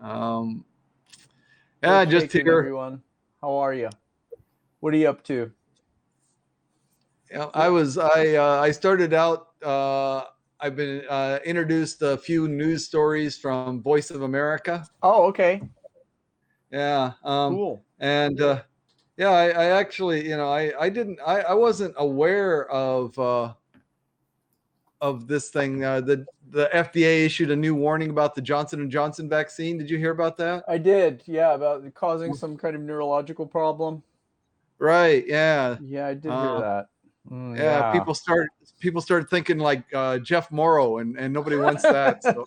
Um, yeah, What's just shaking, here. everyone? How are you? What are you up to? Yeah, I started out. I've been introduced a few news stories from Voice of America. Oh, okay. Yeah, Cool. and yeah, I actually, I didn't, I wasn't aware of this thing. The FDA issued a new warning about the Johnson and Johnson vaccine. Did you hear about that? I did. Yeah, about causing some kind of neurological problem. Right. Yeah. Yeah, I did hear Uh, that. yeah. Yeah. People start thinking like Jeff Morrow, and nobody wants that. So.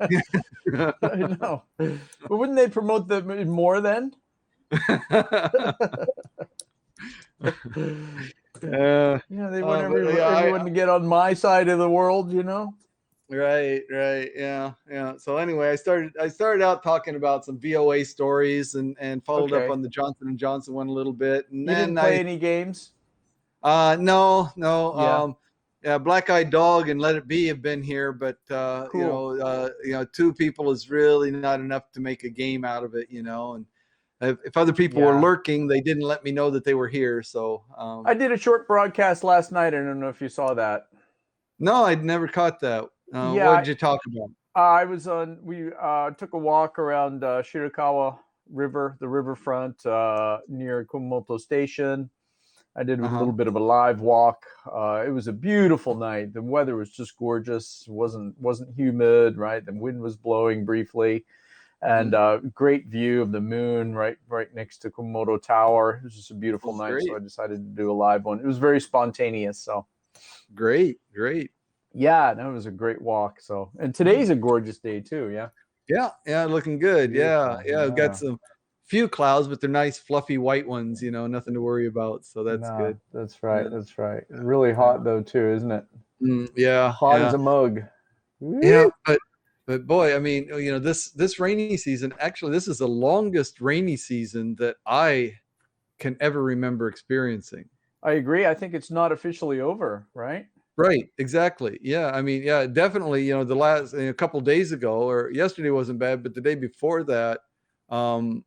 I know. But wouldn't they promote them more then? Yeah. Yeah, they want Yeah. everyone to get on my side of the world, Right. Yeah. So anyway, I started out talking about some VOA stories and followed up Okay. on the Johnson and Johnson one a little bit, and You didn't then play any games? no. Yeah. Yeah, Black Eyed Dog and Let It Be have been here, but Cool. two people is really not enough to make a game out of it, and if other people were Yeah. lurking, they didn't let me know that they were here. So I did a short broadcast last night. I don't know if you saw that. no, I'd never caught that. What Yeah, did you talk about? I was on. We took a walk around Shirakawa River, the riverfront near Kumamoto Station. I did a Uh-huh. little bit of a live walk. It was a beautiful night. The weather was just gorgeous. wasn't humid, right? The wind was blowing briefly, and great view of the moon right next to Kumamoto Tower. It was just a beautiful Well, night, so great, I decided to do a live one. It was very spontaneous, so. great. Yeah, that was a great walk. So, and today's a gorgeous day too. Yeah, Yeah, looking good. beautiful. Yeah. I've got Yeah, some few clouds, but they're nice, fluffy white ones. Nothing to worry about. So that's no, good. that's Yeah, right. That's right. Really yeah, hot though too, isn't it? yeah, Hot as yeah. a mug. Yeah, Woo! but boy, I mean, this rainy season. Actually, this is the longest rainy season that I can ever remember experiencing. I agree. I think it's not officially over, right? Right, exactly. Yeah, I mean, yeah, definitely. The last a couple days ago or yesterday wasn't bad, but the day before that, um,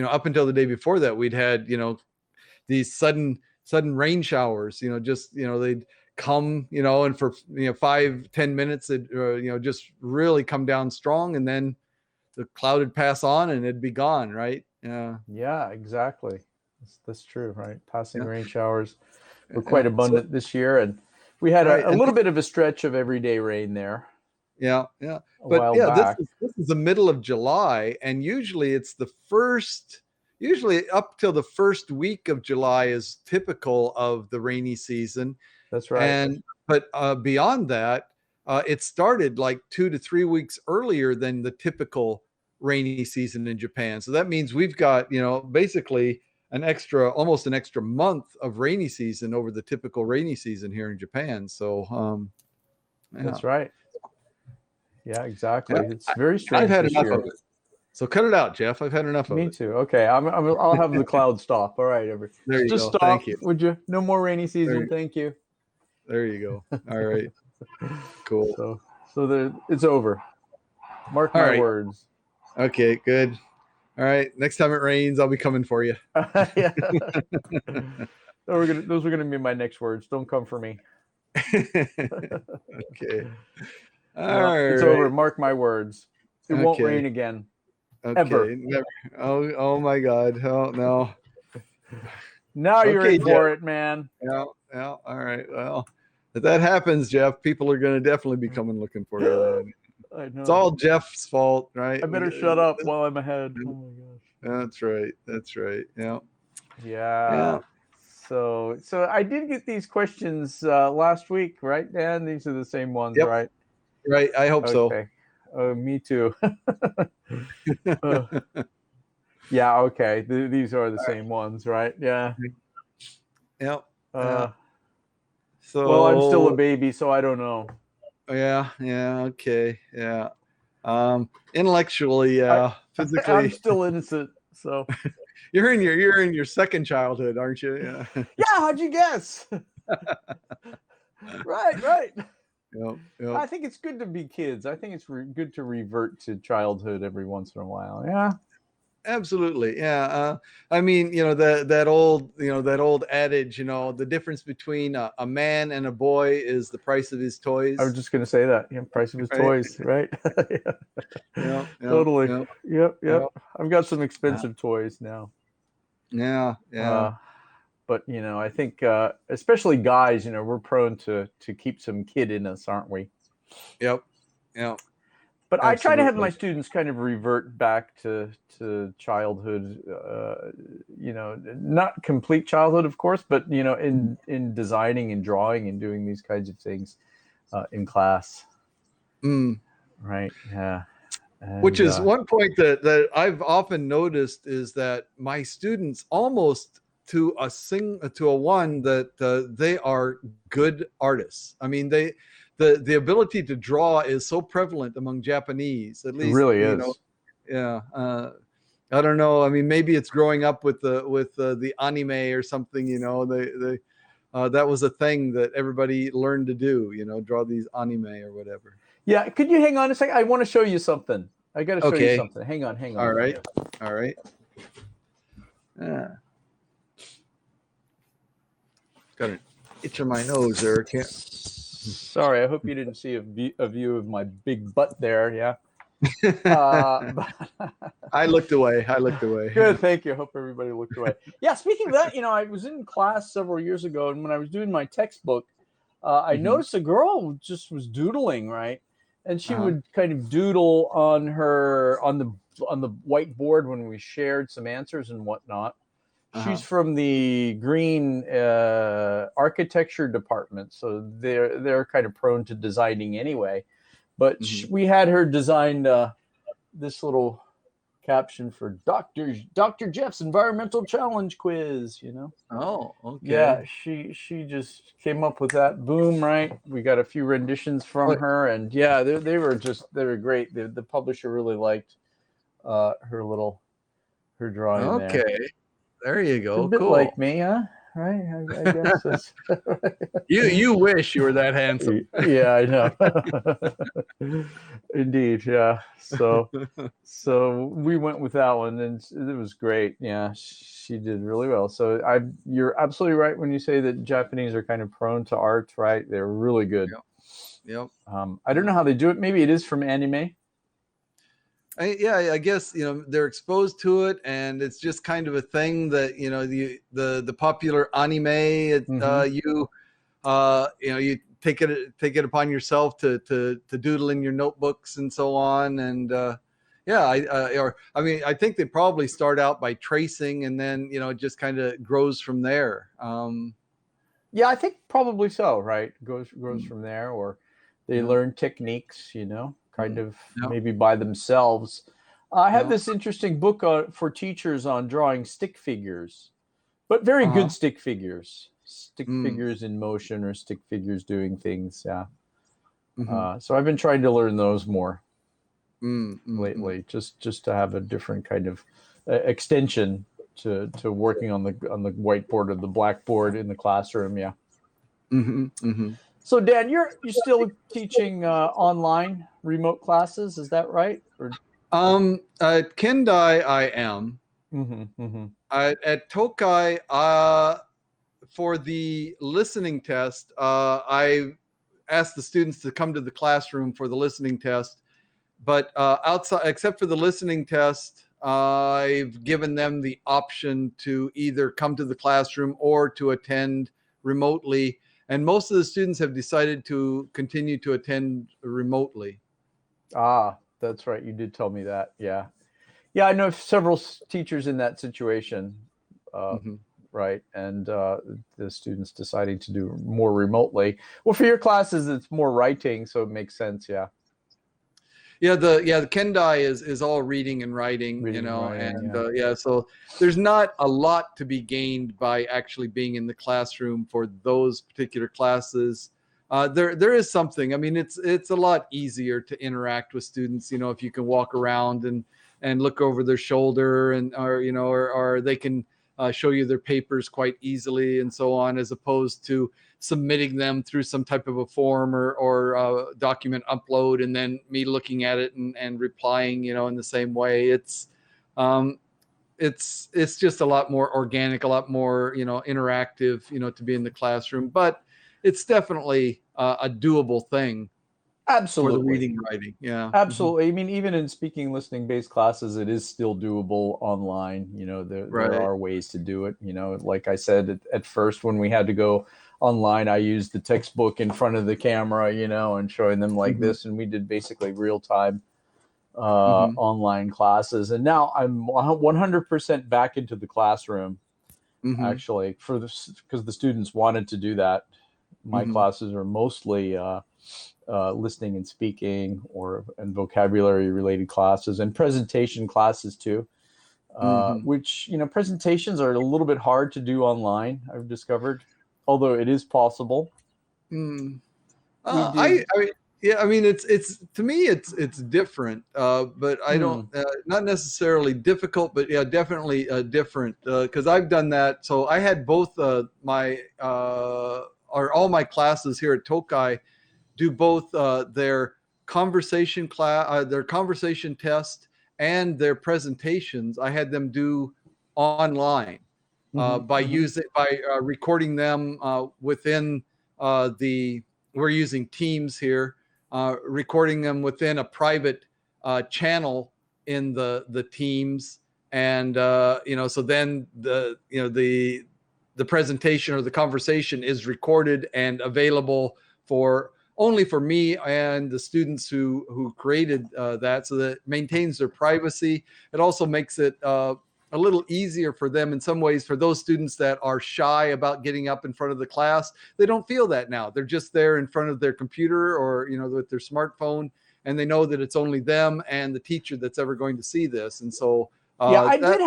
up until the day before that, we'd had these sudden rain showers. Just they'd come, and for 5-10 minutes, it just really come down strong, and then the cloud would pass on and it'd be gone. Right? Yeah, Yeah, exactly. That's true, right? Passing yeah, rain showers were quite yeah. So abundant this year, and we had right, a and little bit of a stretch of everyday rain there yeah. a But while yeah, this back. is this is the middle of July, and usually it's the first. Usually up till the first week of July is typical of the rainy season, That's right. and but beyond that, it started like 2 to 3 weeks earlier than the typical rainy season in Japan. So that means we've got basically almost an extra month of rainy season over the typical rainy season here in Japan. So yeah, That's right. Yeah, yeah, exactly. It's very I've strange had this enough of year. it. So cut it out, Jeff. I've had enough of Me it. too. Okay, I'll have the cloud stop. All right, There you just go. Thank stop, you. would you? No more rainy season. There, Thank you. there you go. All right. Cool. So, it's over. Mark All my right. words. Okay. Good. All right. Next time it rains, I'll be coming for you. Yeah. Those are gonna be my next words. Don't come for me. Okay. No, All it's right. over. Mark my words. It won't Okay. rain again. Ever. Okay. Never. Oh my God. Oh no. Now you're Okay, in Jeff. for it, man. Yeah. Yeah. All right. Well, if that happens, Jeff, people are going to definitely be coming looking for you then. I It's know. all Jeff's fault, right? I better shut up while I'm ahead. Oh my gosh. That's right. That's right. Yeah. Yeah. Yeah. So I did get these questions last week, right, Dan? These are the same ones, Yep. right? Right. I hope so. Okay. Me too. Uh, yeah. Okay. These are the same ones, right? Yeah. Yep. Yeah. Uh, well, I'm still a So baby, so I don't know. yeah. Okay. Yeah. Intellectually, I yeah. I'm Physically, still innocent. So you're in your second childhood, aren't you? Yeah. yeah. How'd you guess? Right. Right. Yep. Yep. I think it's good to be kids. I think it's good to revert to childhood every once in a while. Yeah. Absolutely. Yeah. I mean, that old, that old adage, the difference between a man and a boy is the price of his I was toys. just going to say that. Yeah, price of his Right. toys, right? Yeah, Yeah. Yeah. totally. Yeah. Yep, Yeah. yep. I've got some Yeah. expensive toys now. Yeah. Yeah. Uh, but I think especially guys, we're prone to keep some kid in us, aren't we? Yep. Yeah. But I try to have my Absolutely. students kind of revert back to childhood. Not complete childhood, of course, but in designing and drawing and doing these kinds of things in class, Mm. right? Yeah, Which and is one point that I've often noticed is that my students almost to a one that they are good artists. I mean, the ability to draw is so prevalent among Japanese, at it least, really is. yeah. I don't know. I mean, maybe it's growing up with the anime or something. That was a thing that everybody learned to do. Draw these anime or whatever. Yeah, could you hang on a second? I want to show you something. I got to show you Okay. something. Hang on, hang All on. right. All right. Yeah. Got an itch on my nose there. Can't. Sorry, I hope you didn't see a view of my big butt there. Yeah. I looked away. I looked away. Good, thank you. Hope everybody looked away. Yeah, speaking of that, I was in class several years ago, and when I was doing my textbook, I noticed a girl just was doodling, right? And she would kind of doodle on the whiteboard when we shared some answers and whatnot. She's from the green architecture department, so they're kind of prone to designing anyway. But we had her design this little caption for Dr. Jeff's environmental challenge quiz. Oh, okay. Yeah, she just came up with that. Boom, right? We got a few renditions from her, and yeah, they were great. The publisher really liked her drawing there. Okay. There you go. A bit Cool. like me, huh? Right? I guess that's You wish you were that handsome. Yeah, I know. Indeed, yeah. So we went with that one, and it was great. Yeah, she did really well. So you're absolutely right when you say that Japanese are kind of prone to art, right? They're really good. Yep. I don't know how they do it. Maybe it is from anime. I guess they're exposed to it, and it's just kind of a thing that the popular anime. You take it upon yourself to doodle in your notebooks and so on, and I think they probably start out by tracing, and then it just kind of grows from there. Yeah, I think probably so. Right, grows from there, or they learn techniques. Kind of maybe by themselves. I have this interesting book for teachers on drawing stick figures, but very good stick figures. Stick figures in motion or stick figures doing things. Yeah. So I've been trying to learn those more lately, just to have a different kind of extension to working on the whiteboard or the blackboard in the classroom. Yeah. So Dan, you're still teaching online remote classes, is that right? Or... At Kendai, I am. At Tokai, for the listening test, I asked the students to come to the classroom for the listening test. But outside, except for the listening test, I've given them the option to either come to the classroom or to attend remotely. And most of the students have decided to continue to attend remotely. That's right. You did tell me that. Yeah. Yeah, I know several teachers in that situation, right? And the students deciding to do more remotely. Well, for your classes, it's more writing, so it makes sense. Yeah. Yeah, the Kendai is all reading and writing, so there's not a lot to be gained by actually being in the classroom for those particular classes. There is something. I mean, it's a lot easier to interact with students, if you can walk around and look over their shoulder, and or they can show you their papers quite easily and so on, as opposed to submitting them through some type of a form or document upload and then me looking at it and replying, in the same way. It's just a lot more organic, a lot more, interactive, to be in the classroom, but it's definitely a doable thing for the Absolutely. reading, writing. Yeah. Absolutely. I mean, even in speaking, listening based classes, it is still doable online. There Right. are ways to do it. Like I said, at first, when we had to go online, I used the textbook in front of the camera, and showing them like this. And we did basically real time online classes. And now I'm 100% back into the classroom, actually, because the students wanted to do that. My classes are mostly listening and speaking and vocabulary related classes and presentation classes too, which, presentations are a little bit hard to do online, I've discovered, although it is possible. It's to me, it's different, but I don't, not necessarily difficult, but yeah, definitely different, because I've done that. So I had both all my classes here at Tokai do both their conversation class, their conversation test, and their presentations. I had them do online by recording them within we're using Teams here, recording them within a private channel in the Teams, and so then the presentation or the conversation is recorded and available only for me and the students who created that, so that it maintains their privacy. It also makes it a little easier for them in some ways. For those students that are shy about getting up in front of the class, they don't feel that now. They're just there in front of their computer or with their smartphone, and they know that it's only them and the teacher that's ever going to see this. And so I did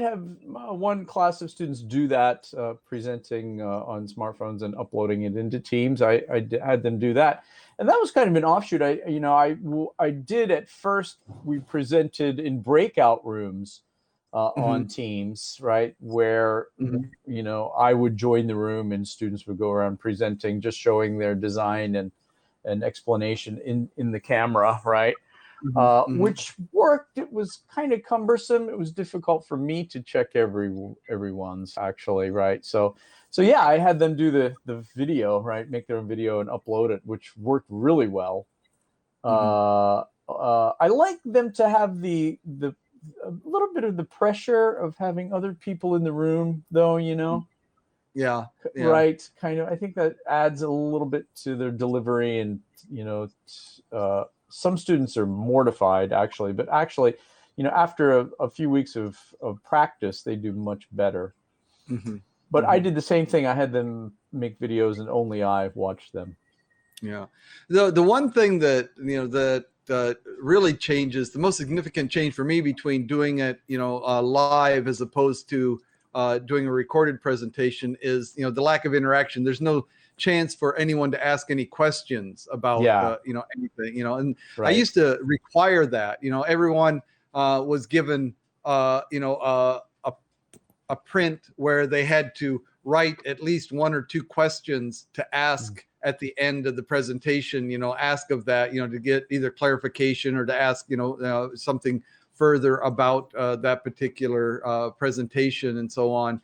have one class of students do that, presenting on smartphones and uploading it into Teams. I had them do that, and that was kind of an offshoot. I did at first. We presented in breakout rooms on Teams, right, where I would join the room and students would go around presenting, just showing their design and explanation in the camera, right. Which worked. It was kind of cumbersome. It was difficult for me to check everyone's actually, right? So yeah, I had them do the video, right? Make their own video and upload it, which worked really well. I like them to have a little bit of the pressure of having other people in the room, though, Yeah. Right. Kind of. I think that adds a little bit to their delivery, and some students are mortified actually, but actually, after a few weeks of practice, they do much better. But I did the same thing. I had them make videos and only I watched them. Yeah. The one thing that, that really changes, the most significant change for me between doing it, live as opposed to doing a recorded presentation is, the lack of interaction. There's no chance for anyone to ask any questions about anything, and I used to require that. Everyone was given a print where they had to write at least one or two questions to ask at the end of the presentation, ask of that, to get either clarification or to ask something further about that particular presentation and so on.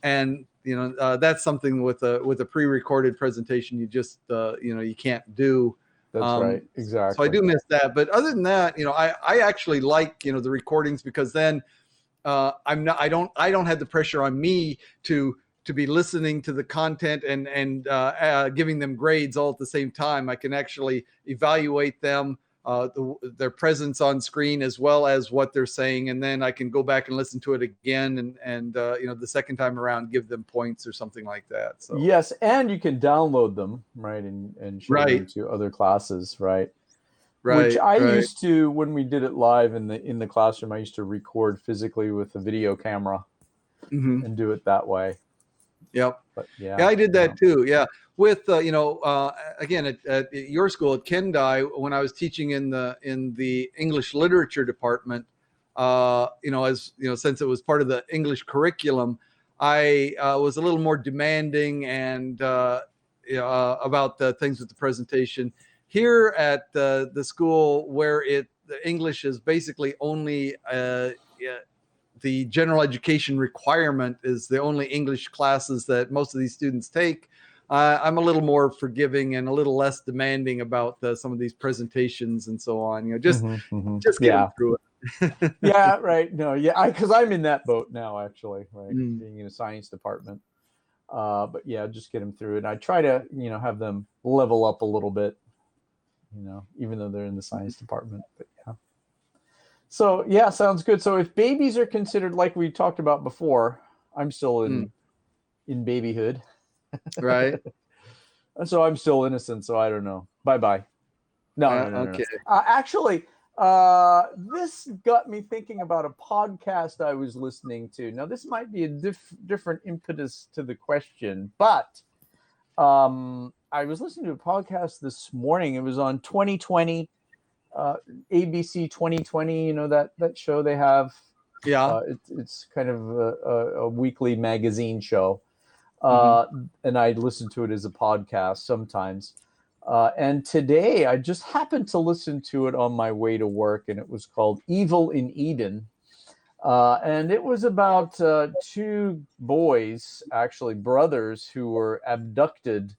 And that's something with a pre-recorded presentation you just you can't do. That's right. Exactly. So I do miss that. But other than that, I actually like the recordings, because then I don't have the pressure on me to be listening to the content and giving them grades all at the same time. I can actually evaluate them, their presence on screen, as well as what they're saying, and then I can go back and listen to it again, and the second time around give them points or something like that. So yes, and you can download them, right, and show them to other classes, right? Which I used to, when we did it live in the classroom, I used to record physically with a video camera and do it that way. Yep. But yeah, I did that too. Yeah. With again at your school at Kendai, when I was teaching in the English literature department, as since it was part of the English curriculum, I was a little more demanding and about the things with the presentation. Here at the school, where the English is basically only the general education requirement, is the only English classes that most of these students take. I'm a little more forgiving and a little less demanding about some of these presentations and so on. Just get them through it. Yeah, right. No, yeah, because I'm in that boat now, actually, right? Mm. Being in a science department. But yeah, just get them through it. I try to, have them level up a little bit, even though they're in the science department. But yeah. So yeah, sounds good. So if babies are considered, like we talked about before, I'm still in babyhood. Right. So I'm still innocent. So I don't know. Bye-bye. No. Okay. Actually, this got me thinking about a podcast I was listening to. Now, this might be a different impetus to the question, but I was listening to a podcast this morning. It was on 2020, ABC 2020. That show they have. Yeah. It's kind of a weekly magazine show, and I listen to it as a podcast sometimes. And today I just happened to listen to it on my way to work, and it was called Evil in Eden. And it was about two boys, actually brothers, who were abducted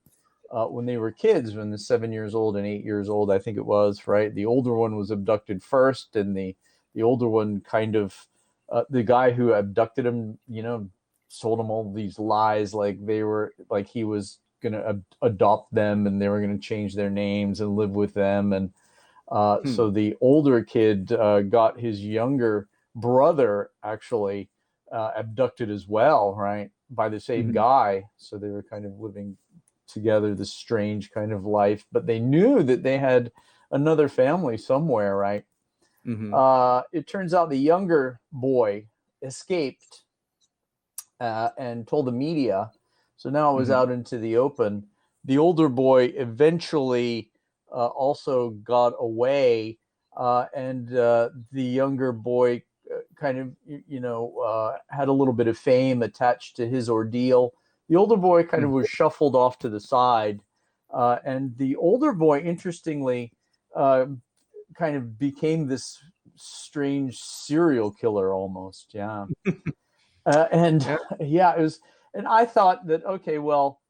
when they were kids, when they're 7 years old and 8 years old, I think it was, right? The older one was abducted first, and the older one kind of, the guy who abducted him, sold him all these lies, like he was going to adopt them and they were going to change their names and live with them. And so the older kid got his younger brother actually abducted as well, right, by the same guy. So they were kind of living together, this strange kind of life, but they knew that they had another family somewhere, right? It turns out the younger boy escaped and told the media. So now it was out into the open. The older boy eventually also got away, and the younger boy kind of, had a little bit of fame attached to his ordeal. The older boy kind of was shuffled off to the side, and the older boy, interestingly, kind of became this strange serial killer almost. Yeah. And it was, and I thought that, okay, well,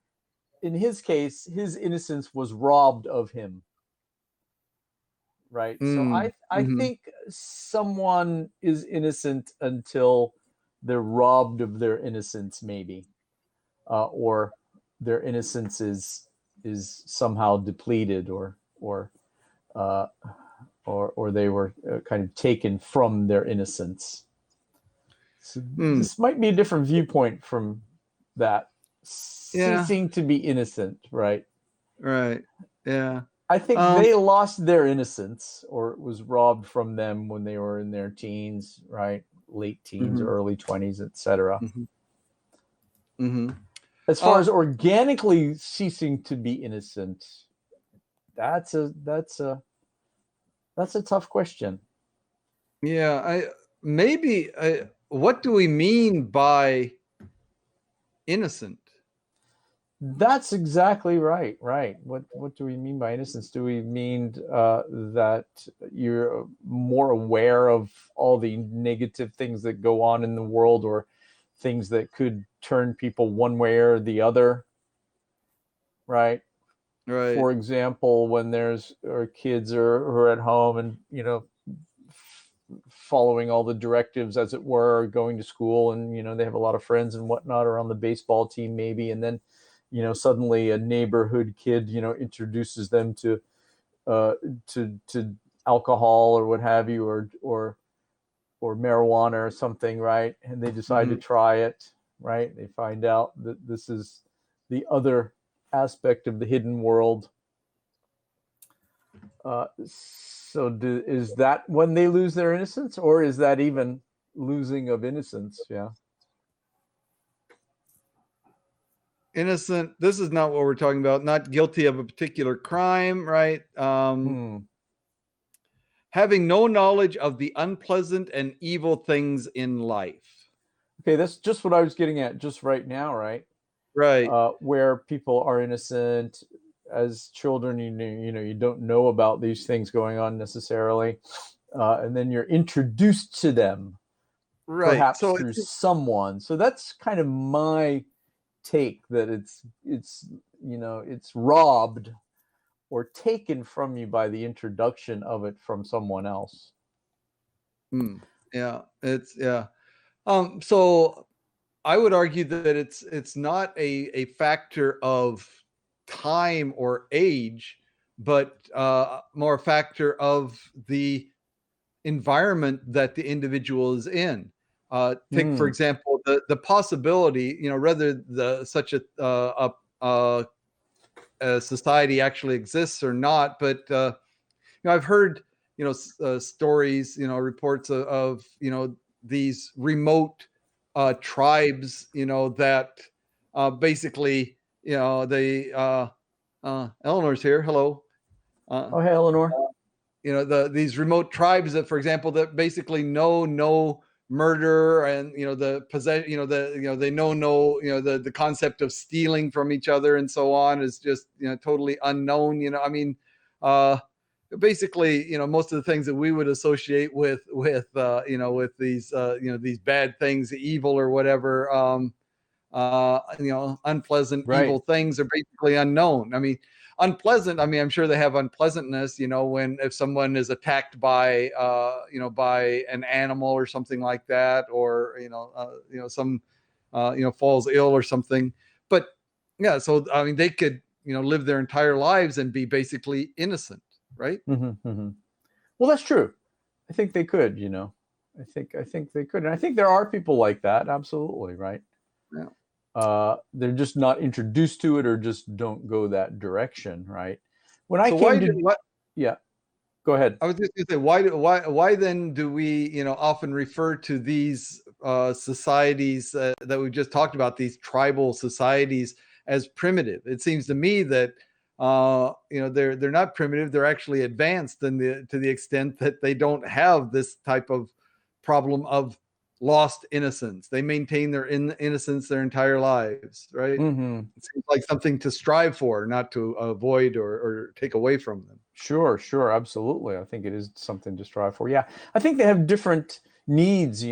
in his case, his innocence was robbed of him. Right. So I think someone is innocent until they're robbed of their innocence, maybe, or their innocence is somehow depleted, or they were kind of taken from their innocence. So this might be a different viewpoint from that. Ceasing to be innocent, right? Right. Yeah. I think they lost their innocence, or it was robbed from them when they were in their teens, right? Late teens, early 20s, etc. As far as organically ceasing to be innocent, that's a tough question. Yeah, what do we mean by innocent? That's exactly right. Right. What do we mean by innocence? Do we mean that you're more aware of all the negative things that go on in the world, or things that could turn people one way or the other? Right. Right. For example, when kids are at home and following all the directives, as it were, going to school, and they have a lot of friends and whatnot, or on the baseball team maybe, and then suddenly a neighborhood kid introduces them to alcohol or what have you, or marijuana or something, right? And they decide to try it, right? They find out that this is the other aspect of the hidden world. So is that when they lose their innocence, or is that even losing of innocence? Yeah. Innocent. This is not what we're talking about. Not guilty of a particular crime, right? having no knowledge of the unpleasant and evil things in life. Okay, that's just what I was getting at just right now, right? Right. Where people are innocent as children, you don't know about these things going on necessarily, and then you're introduced to them, Right. perhaps So through someone. So that's kind of my take, that it's robbed or taken from you by the introduction of it from someone else. yeah, yeah. So I would argue that it's not a factor of time or age, but more a factor of the environment that the individual is in. Take for example the possibility, whether such a society actually exists or not, but I've heard stories, reports of these remote tribes, that basically, they Eleanor's here. Hello. Oh, hey, Eleanor. These remote tribes that, for example, that basically know no murder, and the possession, they know no, the concept of stealing from each other and so on is just totally unknown. I mean, basically, most of the things that we would associate with with these bad things, evil or whatever, unpleasant, Right. evil things are basically unknown. I mean, unpleasant, I mean, I'm sure they have unpleasantness, if someone is attacked by by an animal or something like that, or some falls ill or something. But yeah, so I mean, they could live their entire lives and be basically innocent, right? Well, that's true. I think they could, I think they could, and I think there are people like that. Absolutely, right? Yeah. They're just not introduced to it, or just don't go that direction, right? When I So came to, yeah, go ahead. I was just going to say, why then do we, often refer to these societies that we just talked about, these tribal societies, as primitive? It seems to me that they're not primitive; they're actually advanced to the extent that they don't have this type of problem of lost innocence. They maintain their innocence their entire lives, right? It seems like something to strive for, not to avoid or take away from them. Sure, absolutely. I think it is something to strive for. Yeah, I think they have different needs,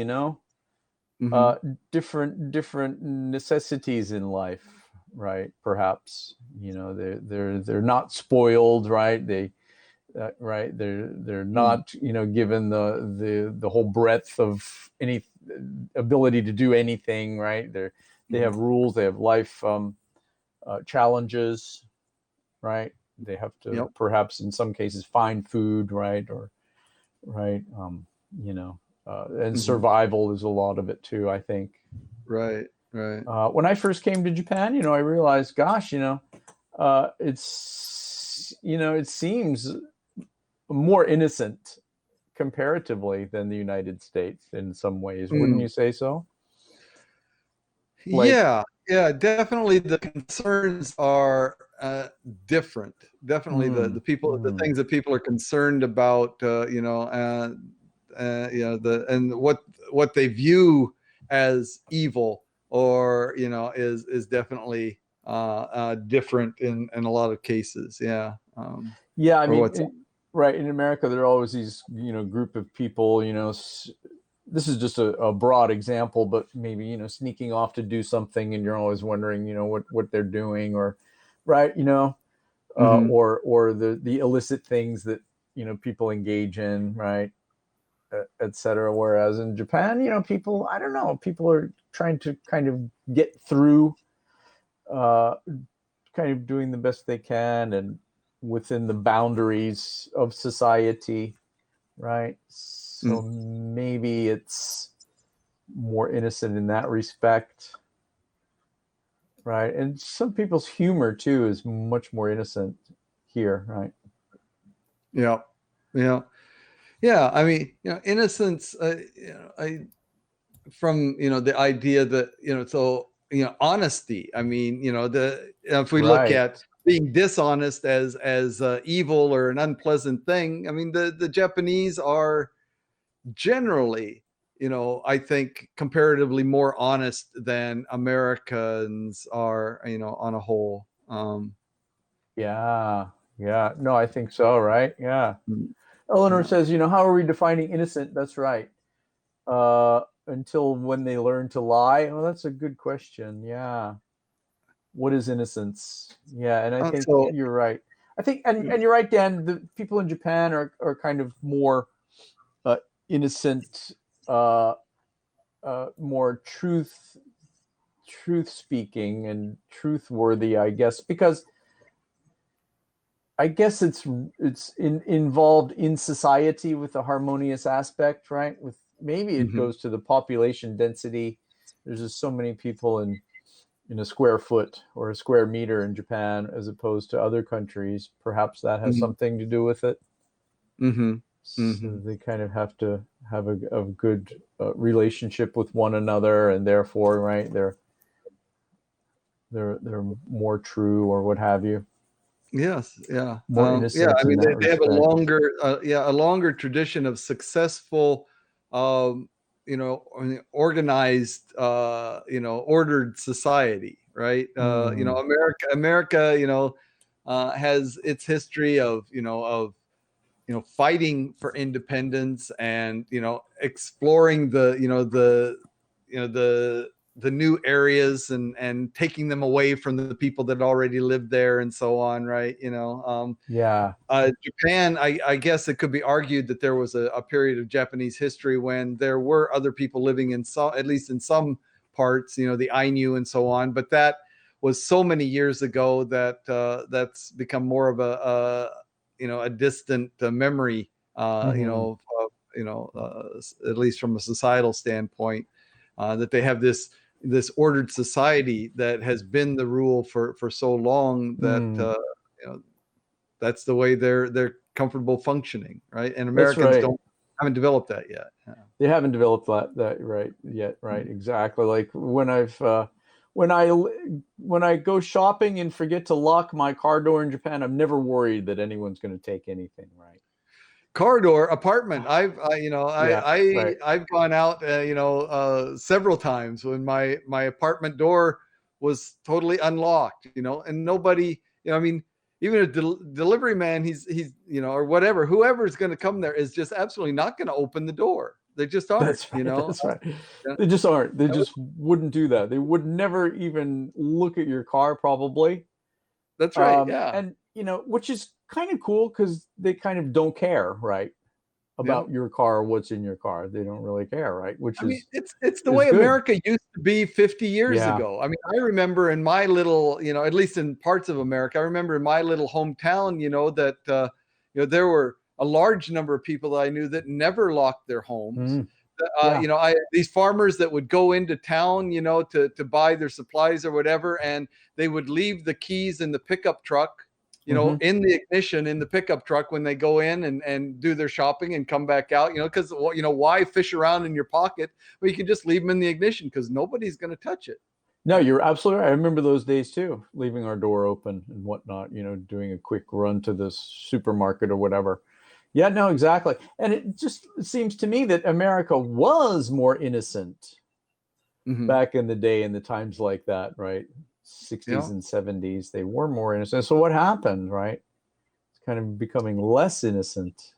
different necessities in life, right? Perhaps they're not spoiled, right? Right, they're not given the whole breadth of any ability to do anything, right? They have rules, they have life challenges, right? They have to perhaps in some cases find food, right? Or right, and survival is a lot of it too, I think. Right. When I first came to Japan, I realized, gosh, it's it seems more innocent comparatively than the United States in some ways. Wouldn't you say so? Yeah, definitely the concerns are different. Definitely the people, the things that people are concerned about, and what they view as evil, or is definitely different in a lot of cases. Yeah. Yeah, I mean, right, in America there are always these group of people, this is just a broad example, but maybe sneaking off to do something, and you're always wondering what they're doing, or right, or the illicit things that people engage in, right, etc. Whereas in Japan, people, I don't know, people are trying to kind of get through, kind of doing the best they can, and within the boundaries of society, right? So maybe it's more innocent in that respect, right? And some people's humor too is much more innocent here, right? Yeah. I mean, innocence. From the idea that so honesty. I mean, if we look Right. at being dishonest as evil or an unpleasant thing. I mean, the Japanese are generally, I think comparatively more honest than Americans are, on a whole. Yeah. Yeah. No, I think so. Right. Yeah. Mm, Eleanor yeah. says, how are we defining innocent? That's right. Until when they learn to lie. Oh, that's a good question. Yeah. What is innocence? Yeah. And I think So you're right. I think, and you're right, Dan, the people in Japan are kind of more uh, innocent, uh, more truth speaking and truth worthy, I guess, because I guess involved in society with a harmonious aspect, right? With maybe it mhm, goes to the population density. There's just so many people in a square foot or a square meter in Japan as opposed to other countries. Perhaps that has mhm, something to do with it. mhm, So mhm. they kind of have to have a good relationship with one another, and therefore, right, they're more true or what have you, Yes, yeah, more yeah. I innocent in mean, that they have respect. a longer tradition of successful, um, organized, ordered society, right? Mm, America, has its history of, fighting for independence and exploring the new areas and taking them away from the people that already lived there and so on, right? yeah. Japan, I guess it could be argued that there was a period of Japanese history when there were other people living in some, at least in some parts, the Ainu and so on, but that was so many years ago that that's become more of a distant memory, Hmm. at least from a societal standpoint, that they have this ordered society that has been the rule for so long that Mm, you know that's the way they're comfortable functioning, right? And that's Americans right. don't haven't developed that yet. Yeah. They haven't developed that right yet, right? Exactly. Like when I when I go shopping and forget to lock my car door in Japan, I'm never worried that anyone's going to take anything, right? Corridor apartment. Yeah, right. I've gone out, several times when my apartment door was totally unlocked, and nobody, I mean, even a delivery man, he's, or whatever, whoever's going to come there is just absolutely not going to open the door. They just aren't, That's right. That's right. Yeah. They just aren't. They just wouldn't do that. They would never even look at your car, probably. That's right. Yeah. And which is kind of cool because they kind of don't care, right, Yeah. about your car or what's in your car. They don't really care, right? Which I mean, it's the is way good. America used to be 50 years Yeah. ago. I mean, I remember in my little, at least in parts of America, I remember in my little hometown, that there were a large number of people that I knew that never locked their homes. Mm, yeah. I these farmers that would go into town, to buy their supplies or whatever, and they would leave the keys in the pickup truck, Hmm. in the ignition in the pickup truck when they go in and do their shopping and come back out, because why fish around in your pocket? Well, you can just leave them in the ignition because nobody's going to touch it, No, right? you're absolutely right. I remember those days too, leaving our door open and whatnot, doing a quick run to the supermarket or whatever. Yeah, no, exactly. And it just seems to me that America was more innocent Hmm. back in the day in the times like that, right? 60s Yeah, and 70s. They were more innocent. So what happened, right? It's kind of becoming less innocent.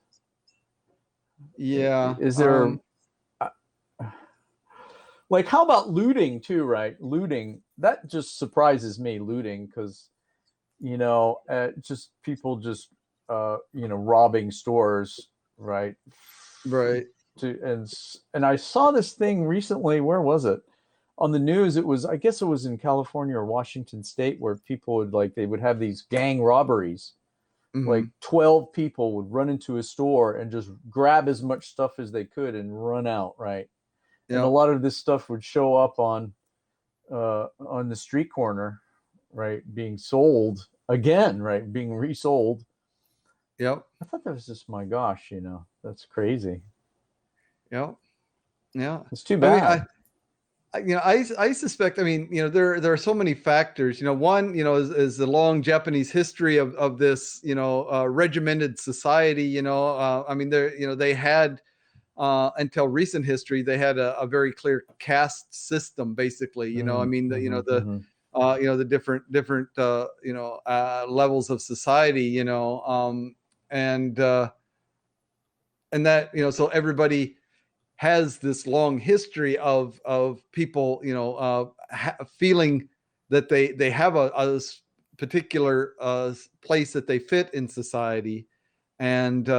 yeah. Is there like how about looting too, right? Looting, that just surprises me, looting, because just people just robbing stores, right? Right. To and I saw this thing recently. Where was it? On the news. It was, I guess it was in California or Washington State, where people would, like, they would have these gang robberies. Like Hmm. 12 people would run into a store and just grab as much stuff as they could and run out, right? And a Yeah. lot of this stuff would show up on the street corner, right, being sold again, right, being resold. Yep. I thought that was just, my gosh, that's crazy. Yep. Yeah. It's too I mean, I bad. I suspect. I mean, there are so many factors. One, is the long Japanese history of this, regimented society. I mean, they had until recent history, they had a very clear caste system, basically. I mean, the different levels of society. And that, so everybody has this long history of people, feeling that they have a particular place that they fit in society, and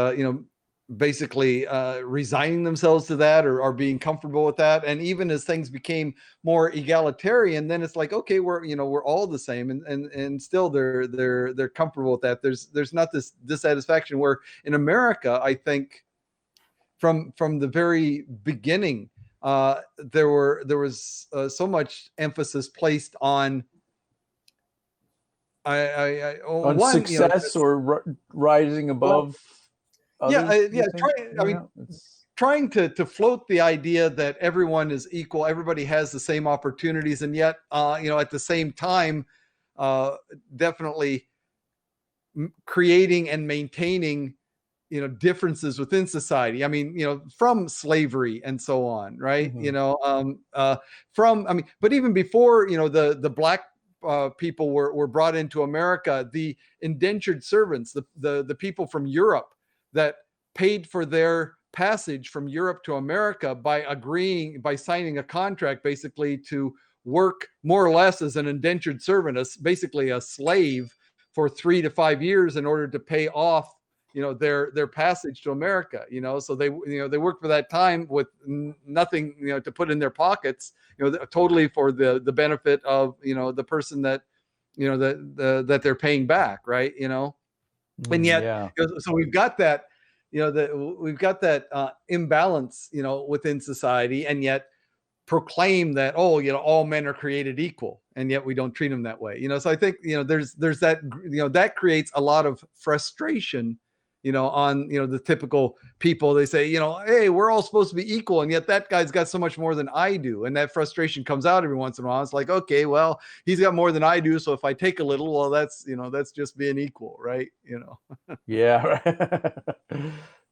basically resigning themselves to that, or being comfortable with that. And even as things became more egalitarian, then it's like, okay, we're all the same, and still they're comfortable with that. There's not this dissatisfaction, where in America, I think, from the very beginning, there was so much emphasis placed on on success, or rising above. Others, trying to float the idea that everyone is equal, everybody has the same opportunities, and yet at the same time, definitely creating and maintaining differences within society. I mean, from slavery and so on, right? But even before the black people were brought into America, the indentured servants, the people from Europe that paid for their passage from Europe to America by signing a contract, basically to work more or less as an indentured servant, basically a slave, for 3 to 5 years in order to pay off their passage to America. So they worked for that time with nothing to put in their pockets, totally for the benefit of the person that that they're paying back, right? And yet, so we've got that, we've got that imbalance, within society, and yet proclaim that, all men are created equal, and yet we don't treat them that way. So I think there's that, that creates a lot of frustration, on the typical people. They say, hey, we're all supposed to be equal, and yet that guy's got so much more than I do, and that frustration comes out every once in a while. It's like, okay, well, he's got more than I do, so if I take a little, well, that's that's just being equal, right? Yeah, right.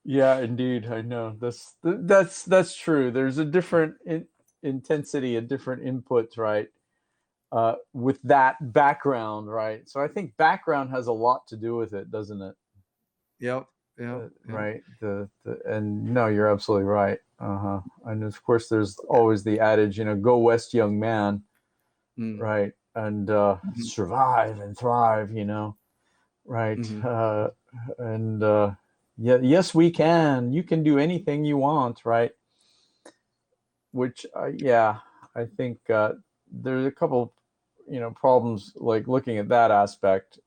Yeah, indeed. I know that's true. There's a different intensity and different inputs, right? With that background, right? So I think background has a lot to do with it, doesn't it? Yep. Yeah. Right. And no, you're absolutely right. And of course, there's always the adage, go west, young man. Right. And survive and thrive. Right. Yes, we can. You can do anything you want. Right. Which, I think there's a couple, problems, like looking at that aspect.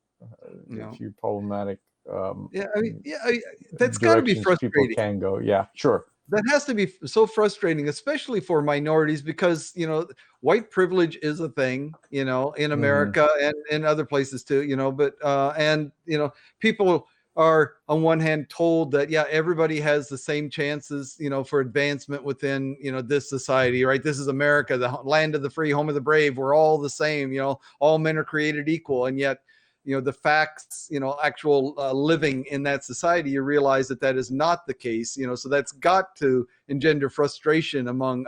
A few problematic. That's got to be frustrating. People can go, yeah, sure. That has to be so frustrating, especially for minorities, because white privilege is a thing, in America and in other places too, but and people are on one hand told that everybody has the same chances, for advancement within this society, right? This is America, the land of the free, home of the brave. We're all the same, all men are created equal, and yet the facts, actual living in that society, you realize that is not the case. So that's got to engender frustration among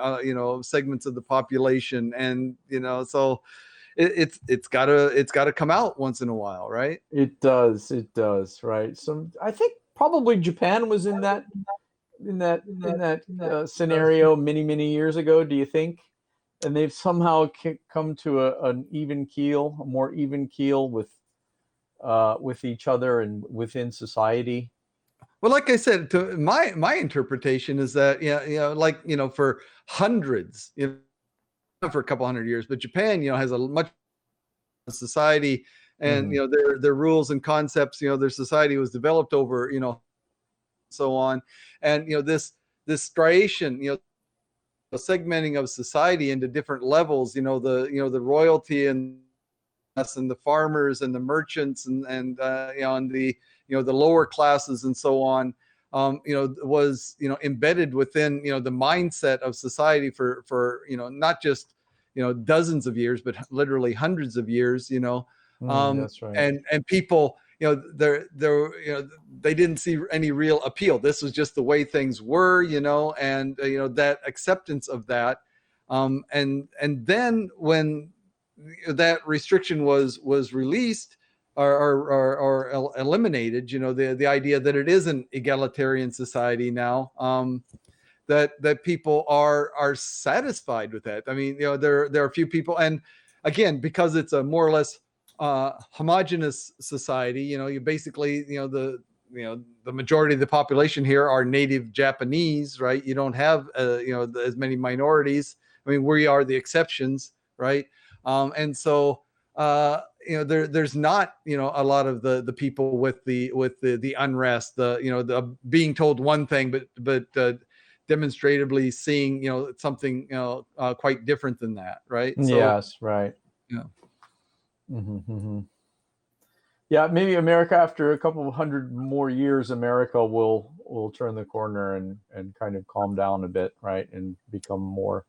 segments of the population, and so it's got to come out once in a while, right? It does, right? So I think probably Japan was in that scenario many years ago. Do you think? And they've somehow come to an even keel, a more even keel with each other and within society. Well, like I said, to my interpretation is that for hundreds, for a couple hundred years, but Japan has a much society, and their rules and concepts, their society was developed over so on, and this striation, segmenting of society into different levels, the royalty and the farmers and the merchants and the lower classes and so on, was embedded within the mindset of society for not just dozens of years, but literally hundreds of years, That's right. and people, they didn't see any real appeal. This was just the way things were, and that acceptance of that, and then when that restriction was released or eliminated, the idea that it is an egalitarian society now, that people are satisfied with that. I mean, there are a few people, and again, because it's a more or less homogenous society, you basically, the majority of the population here are native Japanese, right? You don't have as many minorities. I mean, we are the exceptions, right? And so there's not a lot of the people with the unrest, the being told one thing, but demonstratively seeing something quite different than that, right? So, Yes, right. Yeah. Yeah, maybe America, after a couple of hundred more years, America will turn the corner and kind of calm down a bit, right, and become more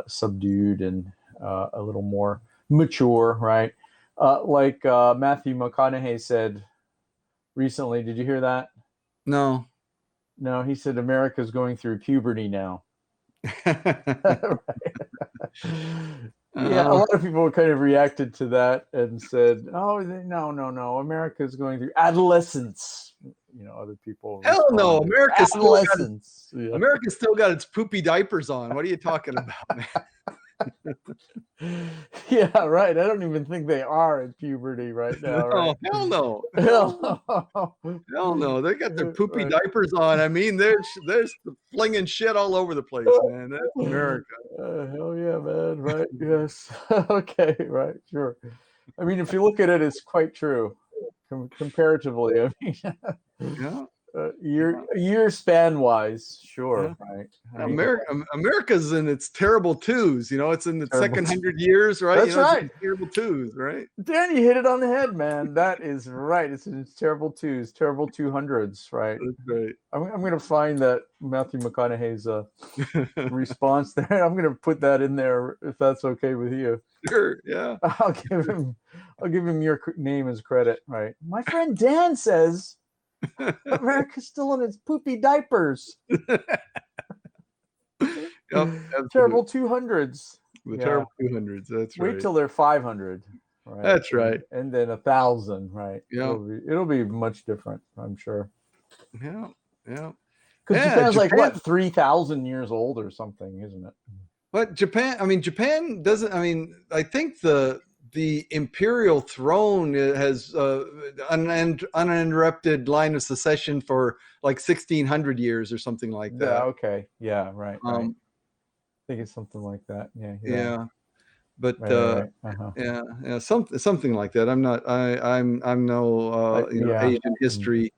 subdued and a little more mature, right? Like Matthew McConaughey said recently. Did you hear that? No. No, he said America's going through puberty now. Yeah, a lot of people kind of reacted to that and said, "Oh, no, America's going through adolescence." Other people. Hell no, adolescence. America's still got its poopy diapers on. What are you talking about, man? Yeah, right. I don't even think they are in puberty right now. Right? Hell no. Hell no. They got their poopy diapers on. I mean, there's flinging shit all over the place, man. That's America. Hell yeah, man. Right. Yes. Okay. Right. Sure. I mean, if you look at it, it's quite true. Comparatively, I mean, yeah. Year span wise, sure, yeah. Right. America's in its terrible twos. It's in the second 100 years, right? That's right. Terrible twos, right? Dan, you hit it on the head, man. That is right. It's in its terrible twos, terrible 200s, right? That's right. I'm going to find that Matthew McConaughey's response there. I'm going to put that in there if that's okay with you. Sure. Yeah. I'll give him your name as credit, right? My friend Dan says America's still in its poopy diapers. Terrible 200s. The terrible 200s. That's right. Wait till they're 500. Right? That's right. And then 1,000. Right. Yeah. It'll be much different, I'm sure. Yeah. Yeah. Because Japan's like what, 3,000 years old or something, isn't it? But Japan doesn't. I mean, I think the imperial throne has uninterrupted line of succession for like 1,600 years or something like that. Yeah. Okay. Yeah. Right. I think it's something like that. Yeah. But right. yeah, something like that. I'm no Asian history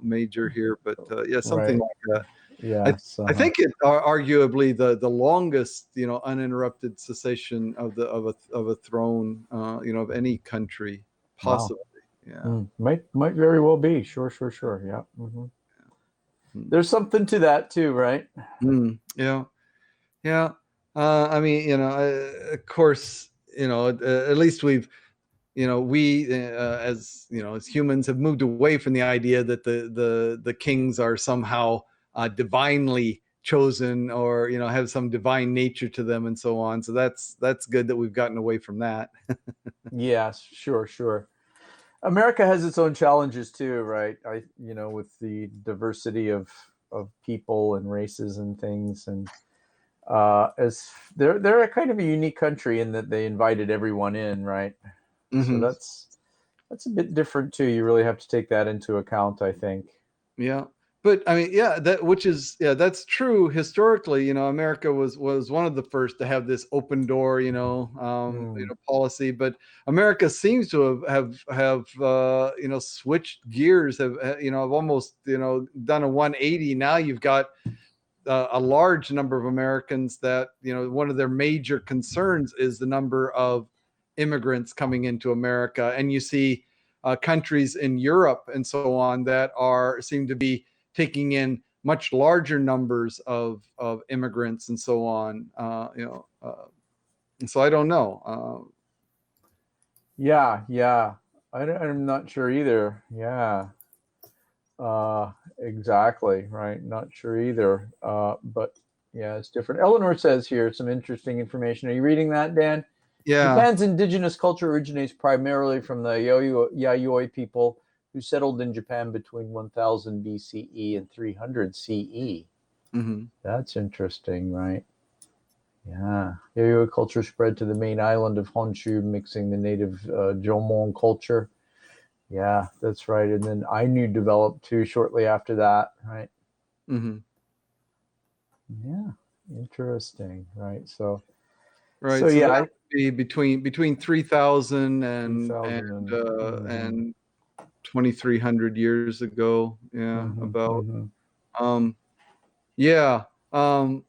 major here, but something like that. Yeah, I think it arguably the longest uninterrupted cessation of a throne of any country possibly. Wow. Yeah, might very well be. Sure. Yeah. There's something to that too, right? Yeah. I mean, of course, at least we as humans have moved away from the idea that the kings are somehow divinely chosen or have some divine nature to them and so on. So that's good that we've gotten away from that. Yes, sure. America has its own challenges too, right? With the diversity of people and races and things, and as they're a kind of a unique country in that they invited everyone in, right? So that's a bit different too. You really have to take that into account, I think. Yeah. But I mean, that's true. Historically, America was one of the first to have this open door, policy. But America seems to have switched gears, have almost done a 180. Now you've got a large number of Americans that one of their major concerns is the number of immigrants coming into America, and you see countries in Europe and so on that seem to be taking in much larger numbers of immigrants and so on. So I don't know. Yeah, yeah. I'm not sure either. Yeah. Exactly. Right. Not sure either. But yeah, it's different. Eleanor says here some interesting information. Are you reading that, Dan? Yeah. Japan's indigenous culture originates primarily from the Yayoi people who settled in Japan between 1000 BCE and 300 CE. Hmm. That's interesting, right? Yeah. Yayoi culture spread to the main island of Honshu, mixing the native Jomon culture. Yeah, that's right. And then Ainu developed too shortly after that, right? Hmm. Yeah, interesting, right? So, Right. So that yeah, would be between 3,000 2000 and 2,300 years ago. Yeah, about. Um, yeah. Um,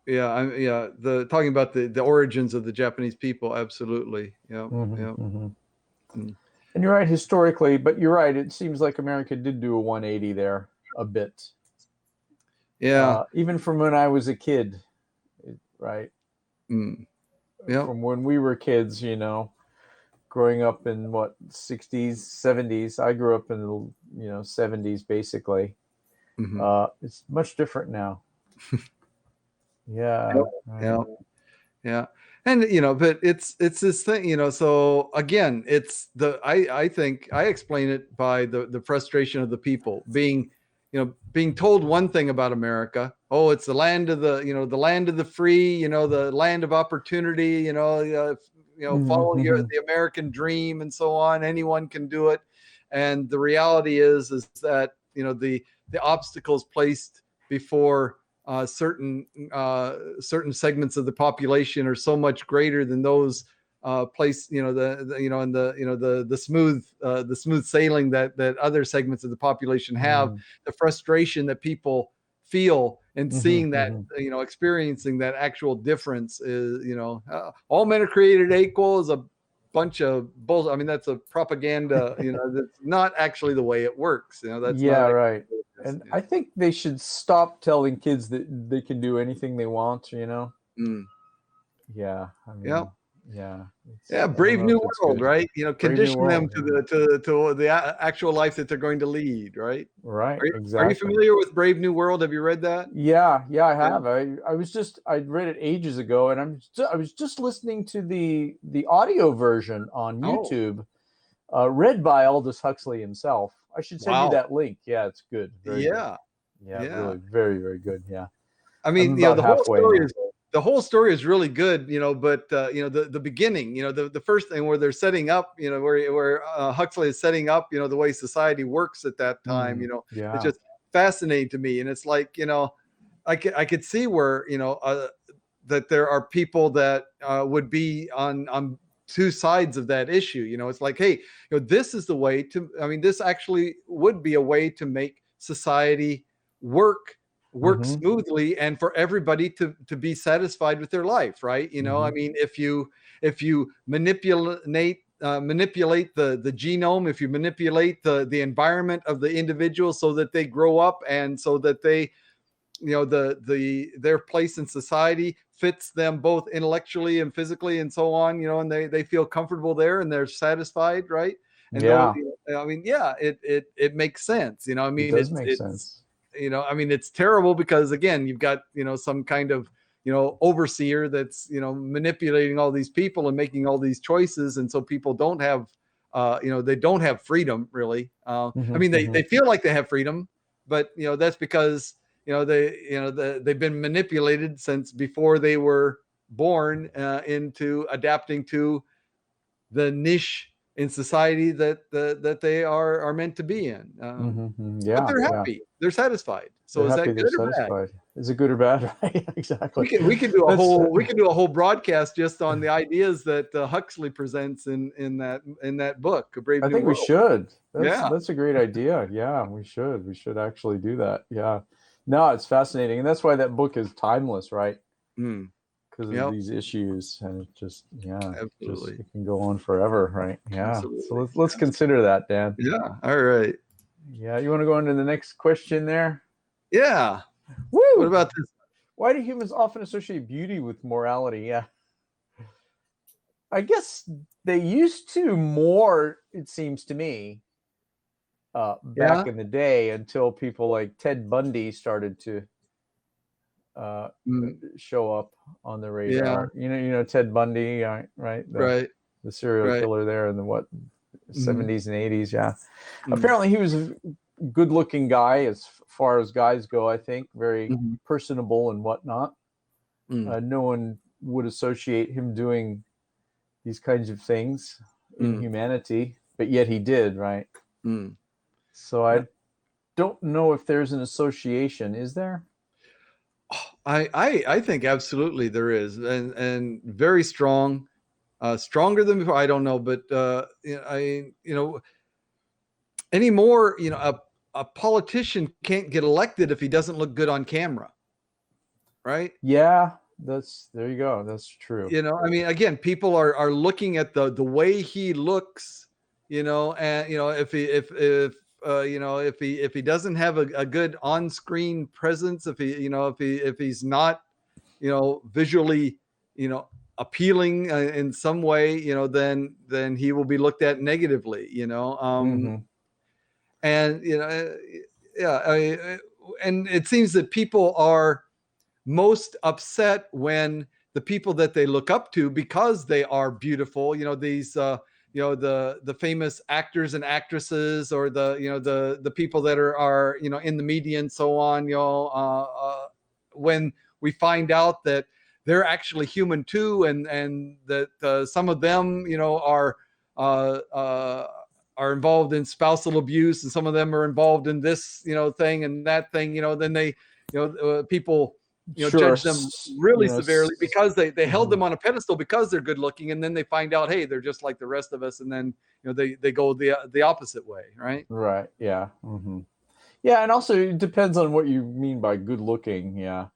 yeah. Yeah. The talking about the origins of the Japanese people. Absolutely. Yeah. Yeah. Mm. And you're right historically, but you're right. It seems like America did do a 180 there a bit, Yeah. even from when I was a kid, right? Mm. Yeah. From when we were kids, growing up in what 60s, 70s. I grew up in the 70s basically. Hmm. It's much different now. Yeah, Yeah. right. Yeah. Yeah. And but it's this thing, so again, it's I think I explain it by the frustration of the people being told one thing about America. Oh, it's the land of the land of the free, the land of opportunity, follow the American dream and so on. Anyone can do it. And the reality is that, the obstacles placed before certain segments of the population are so much greater than those placed, and the smooth sailing that other segments of the population have. The frustration that people feel and seeing that, experiencing that actual difference is, all men are created equal is a bunch of bullshit. I mean, that's a propaganda, that's not actually the way it works. That's Yeah, not right. actually, And I think they should stop telling kids that they can do anything they want. Mm. Yeah, I Yeah. mean, yeah. Yeah, I don't Brave know New if it's World, good. right? Brave New Condition them World. to the actual life that they're going to lead, right? Right, Are you exactly. familiar with Brave New World? Have you read that? Yeah, yeah, I Yeah. have. I'd read it ages ago, and I was just listening to the audio version on Oh, YouTube, read by Aldous Huxley himself. I should send you wow. that link. Yeah, it's good, very good. Yeah. Yeah, Yeah. really, very, very good. Yeah, I I'm mean, about halfway now. the whole story is really good, but the beginning, the first thing where they're setting up, where Huxley is setting up, the way society works at that time, it's Yeah. just fascinating to me. And it's like, I could see where, that there are people that would be on two sides of that issue. It's like, hey, this is the way to. I mean, this actually would be a way to make society work Mm-hmm. smoothly and for everybody to be satisfied with their life, right? I Mm-hmm. mean, if you manipulate the genome, if you manipulate the environment of the individual so that they grow up and so that they, their place in society fits them both intellectually and physically and so on, and they feel comfortable there and they're satisfied, right? And those, Yeah, I mean, yeah, it makes sense. I it mean, does it's make it's sense. I mean, it's terrible because again, you've got, some kind of, overseer that's, manipulating all these people and making all these choices. And so people don't have, they don't have freedom really. I mean, Mm-hmm. they feel like they have freedom, but, that's because, they've been manipulated since before they were born into adapting to the niche in society that they are meant to be in. Mm-hmm. But Yeah, they're yeah. happy. They're satisfied. They're So is happy. that They're good or bad? satisfied. Is it good or bad? Right. Exactly. We can do a That's. whole broadcast just on the ideas that Huxley presents in that book, A Brave I New think we World. should. Yeah. That's a great idea. Yeah, we should. We should actually do that. Yeah. No, it's fascinating, and that's why that book is timeless, right? Mm. Because of Yep. these issues, and it just Absolutely. it can go on forever, right? Yeah. So Absolutely. let's consider that, Dan. Yeah. All right. Yeah. You want to go into the next question there? Yeah. What Woo! about this? Why do humans often associate beauty with morality? Yeah. I guess they used to more, it seems to me, back Yeah. in the day, until people like Ted Bundy started to uh, Mm, show up on the yeah. radar. You know Ted Bundy, right? Right. The serial Right. killer there in the what Hmm. 70s and 80s. Yeah, Mm, apparently he was a good-looking guy as far as guys go. I think very hmm. personable and whatnot. Mm, No one would associate him doing these kinds of things in mm, humanity, but yet he did, right? mm. So Yeah. I don't know if there's an association. Is there? I think absolutely there is, and very strong, stronger than before. I don't know, but anymore, a politician can't get elected if he doesn't look good on camera, right? Yeah, that's there you go. That's true. I mean, again, people are looking at the way he looks, and if he doesn't have a good on-screen presence, if he's not visually, appealing in some way, then he will be looked at negatively, Hmm. and yeah, and it seems that people are most upset when the people that they look up to, because they are beautiful, these the famous actors and actresses, or the people that are in the media and so on, when we find out that they're actually human too, and that some of them uh, uh, are involved in spousal abuse, and some of them are involved in this thing and that thing, then they people Sure. judge them really severely Yes. because they held Mhm. them on a pedestal because they're good looking, and then they find out, hey, they're just like the rest of us, and then they go the opposite way, right? Right. Yeah. Hmm. Yeah, and also it depends on what you mean by good looking. Yeah,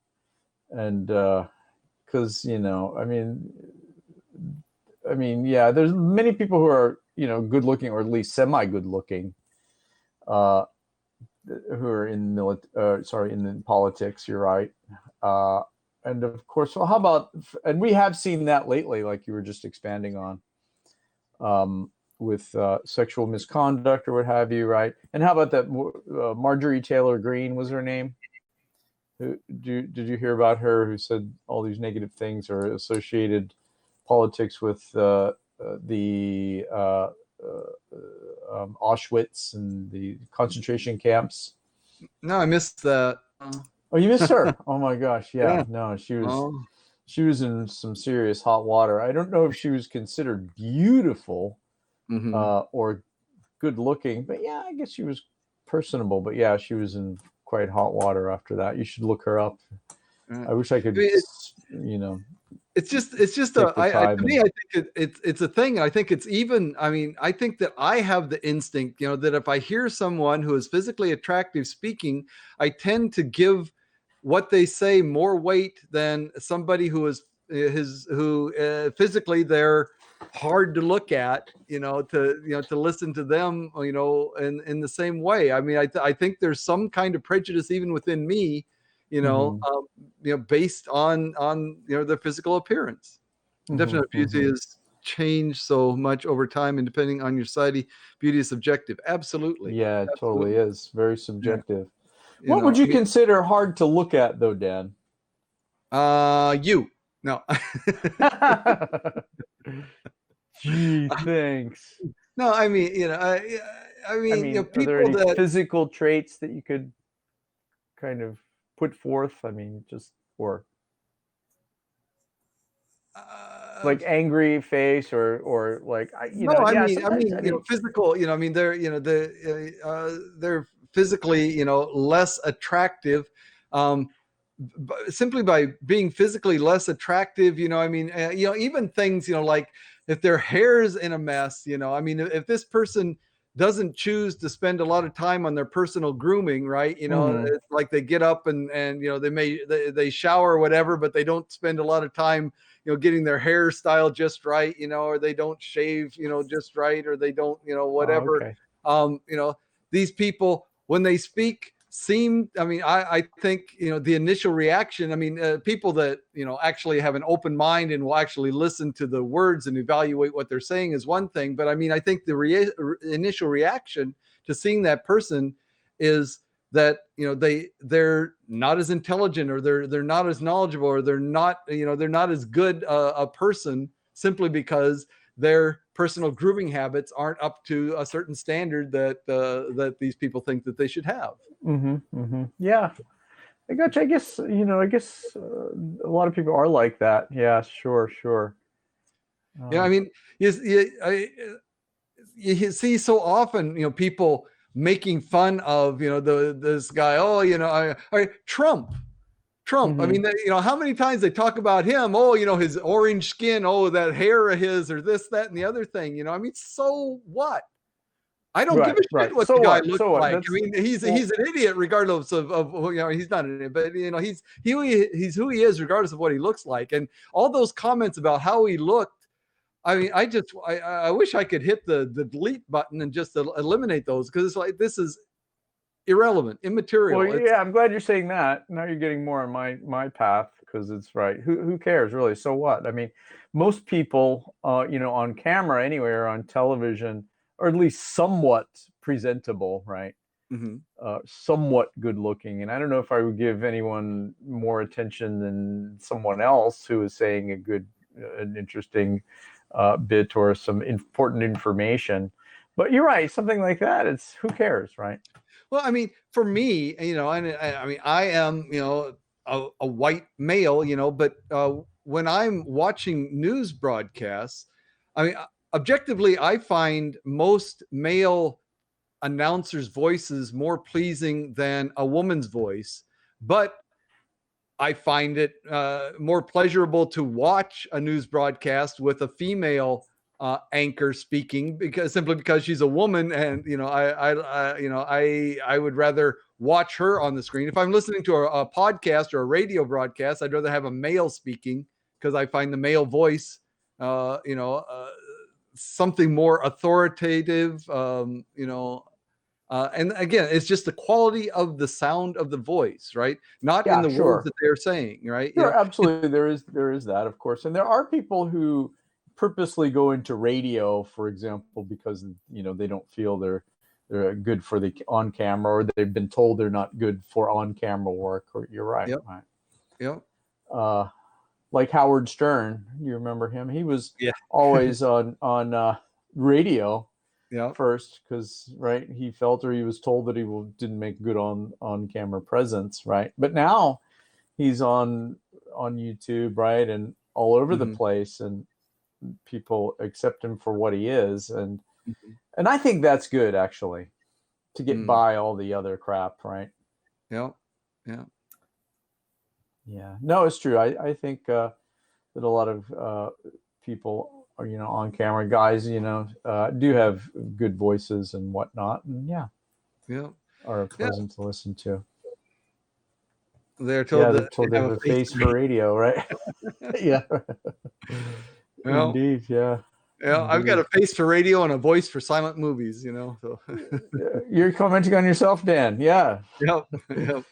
and because yeah, there's many people who are good looking, or at least semi good looking, uh, who are in in the politics. You're right. Uh, and of course, well, how about, and we have seen that lately, like you were just expanding on, with sexual misconduct or what have you, right? And how about that Marjorie Taylor Greene was her name? Did you hear about her? Who said all these negative things, or associated politics with the Auschwitz and the concentration camps? No, I missed that. Oh, you missed her. Oh my gosh, yeah. Yeah. No, Oh. she was in some serious hot water. I don't know if she was considered beautiful Hmm. or good looking, but yeah, I guess she was personable. But yeah, she was in quite hot water after that. You should look her up. Right. I wish I I could, mean, it's just take the to time me, and. I think it's a thing. I think it's even, I mean, I think that I have the instinct, that if I hear someone who is physically attractive speaking, I tend to give what they say more weight than somebody who is who physically they're hard to look at, to listen to them, in the same way. I mean, I think there's some kind of prejudice even within me, Mhm, based on their physical appearance. mhm, Definitely, beauty mhm. has changed so much over time, and depending on your society, beauty is subjective. Absolutely, Yeah, it totally absolutely. is very Yeah, subjective. What would I you mean, consider hard to look at, though, Dan? you no, Gee, thanks. no. I mean, I I mean, mean, are there people any that physical traits that you could kind of put forth? I mean, just or uh, like angry face, or like no, yeah. Sometimes I mean, physical. I mean, they're physically, less attractive, um, simply by being physically less attractive. I mean, even things, like if their hair's in a mess. I mean, if this person doesn't choose to spend a lot of time on their personal grooming, right? mhm, It's like they get up and they shower or whatever, but they don't spend a lot of time getting their hairstyle just right, or they don't shave, just right, or they don't, whatever. okay. um you know these people, when they speak, seem, I mean, I think, you know, the initial reaction, I mean, people that, you know, actually have an open mind and will actually listen to the words and evaluate what they're saying is one thing. But I mean, I think the initial reaction to seeing that person is that, you know, they're not as intelligent, or they're not as knowledgeable, or they're not, you know, they're not as good a person, simply because their personal grooming habits aren't up to a certain standard that that these people think that they should have. Yeah, I got you. I guess, you know, a lot of people are like that. Yeah, sure, sure. Yeah, I mean, you see so often, you know, people making fun of, you know, this guy. Oh, you know, Trump. I mean, you know, how many times they talk about him? Oh, you know, his orange skin. Oh, that hair of his, or this, that, and the other thing. You know, I mean, so what? I don't give a shit what the guy looks like. I mean, he's an idiot regardless of you know, he's not an idiot, but you know, he's who he is regardless of what he looks like. And all those comments about how he looked, I mean, I wish I could hit the delete button and just eliminate those, because it's like, this is irrelevant, immaterial. Well, yeah, I'm glad you're saying that. Now you're getting more on my path, because it's right. Who cares really? So what? I mean, most people, you know, on camera anyway, or on television, or at least somewhat presentable, right? Somewhat good looking. And I don't know if I would give anyone more attention than someone else who is saying an interesting bit or some important information. But you're right. Something like that, it's who cares, right? Well, I mean, for me, you know, and I mean, I am, you know, a white male, you know, but when I'm watching news broadcasts, I mean, objectively, I find most male announcers' voices more pleasing than a woman's voice, but I find it more pleasurable to watch a news broadcast with a female anchor speaking, simply because she's a woman, and you know, I would rather watch her on the screen. If I'm listening to a podcast or a radio broadcast, I'd rather have a male speaking, because I find the male voice, you know, something more authoritative, you know. And again, it's just the quality of the sound of the voice, right? Not in the words that they're saying, right? Sure, absolutely. There is that, of course. And there are people who purposely go into radio, for example, because, you know, they don't feel they're good for the on camera, or they've been told they're not good for on camera work. Or you're right. Yep. Right. Yep. Like Howard Stern, you remember him? He was Yeah. always on radio. Yeah. First, because right, he felt, or he was told, that he didn't make good on camera presence, right? But now he's on YouTube, right, and all over the place, and people accept him for what he is, and I think that's good, actually, to get by all the other crap, right? Yeah. Yeah. Yeah. No, it's true. I think that a lot of people, or, you know, on camera guys, you know, do have good voices and whatnot, and are pleasant to listen to. They're told they have a face for radio, right? Yeah. Well, indeed, yeah. Yeah, I've got a face for radio and a voice for silent movies, you know. So you're commenting on yourself, Dan. Yeah. Yep. Yep.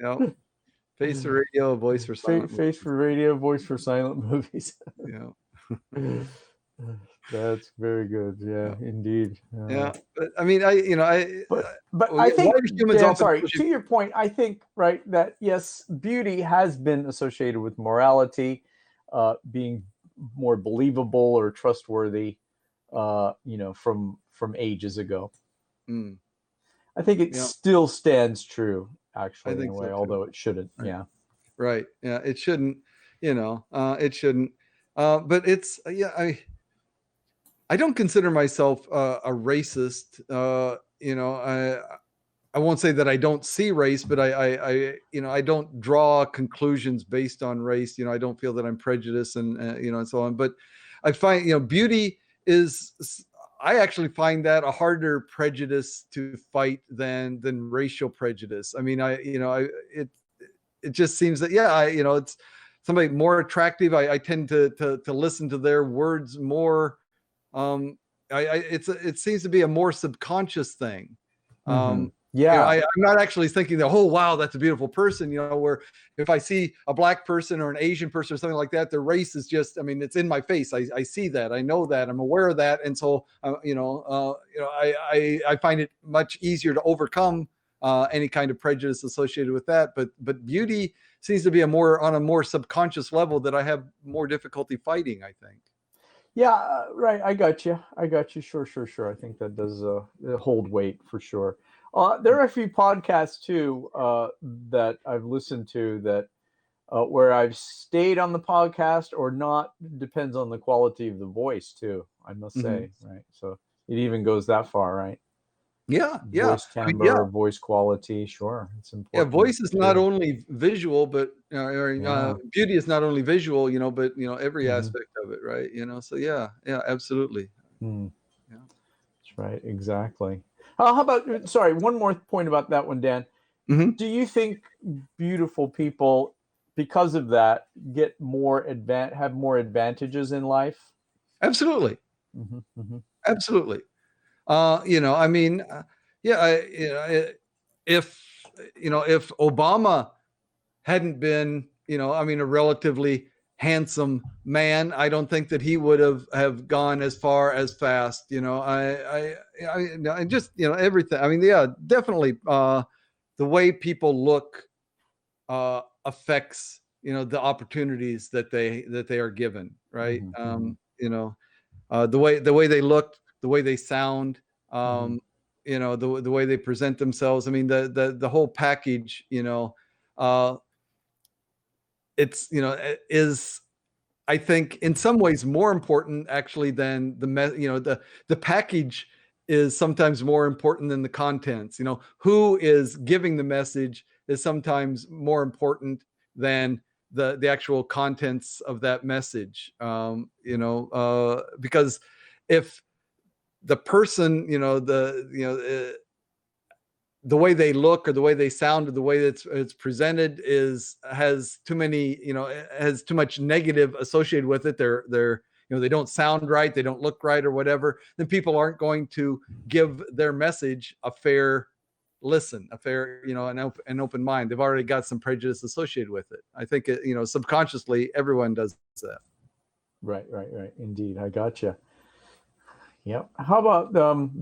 Yep. Face for radio, voice for silent movies. Face for radio, voice for silent movies. Yeah. That's very good. Yeah, indeed. Yeah, but I mean, but I think, Dan, sorry, to your point, I think, right, that yes, beauty has been associated with morality, being more believable or trustworthy, you know, from ages ago. I think it still stands true, actually, in a way, although it shouldn't. Right. Yeah. Right. Yeah, it shouldn't. You know, it shouldn't. But it's I don't consider myself a racist. You know, I won't say that I don't see race, but I you know, I don't draw conclusions based on race. You know, I don't feel that I'm prejudiced, and you know, and so on. But I find, you know, beauty is, I actually find that a harder prejudice to fight than racial prejudice. I mean, it just seems that, you know, it's somebody more attractive. I tend to listen to their words more. It seems to be a more subconscious thing. Yeah. I'm not actually thinking that, oh, wow, that's a beautiful person, where if I see a black person or an Asian person or something like that, their race is just, I mean, it's in my face. I see that, I know that, I'm aware of that. And so, I find it much easier to overcome any kind of prejudice associated with that. But beauty seems to be on a more subconscious level that I have more difficulty fighting, I think. Yeah, right. I got you. Sure. I think that does hold weight for sure. There are a few podcasts too that I've listened to that where I've stayed on the podcast or not. Depends on the quality of the voice too, I must Mhm. say. Right. So it even goes that far, right? Yeah. Voice I mean, yeah. timbre, voice quality. Sure. It's Yeah, important voice is not too. only visual, but Yeah. beauty is not only visual, but every Hmm. aspect of it, right? So yeah, absolutely. Hmm. Yeah. That's right. Exactly. How about, sorry, one more point about that one, Dan. Hmm. Do you think beautiful people, because of that, have more advantages in life? Absolutely, Hmm. Hmm. absolutely. I mean, yeah, if if Obama hadn't been, I mean, a relatively handsome man, I don't think that he would have gone as far as fast. And just everything. I mean, yeah, definitely. The way people look affects the opportunities that they are given, right? Hmm. Hmm. The way they look, the way they sound, Hmm. um, the way they present themselves. I mean, the whole package. Uh, it's is, I think, in some ways more important actually than the package is sometimes more important than the contents. Who is giving the message is sometimes more important than the actual contents of that message. Because if the person, the way they look or the way they sound or the way it's presented has too many, has too much negative associated with it. They're they don't sound right, they don't look right or whatever, then people aren't going to give their message a fair listen, a fair, an open mind. They've already got some prejudice associated with it. I think subconsciously everyone does that. Right. Indeed, I gotcha. Yep. How about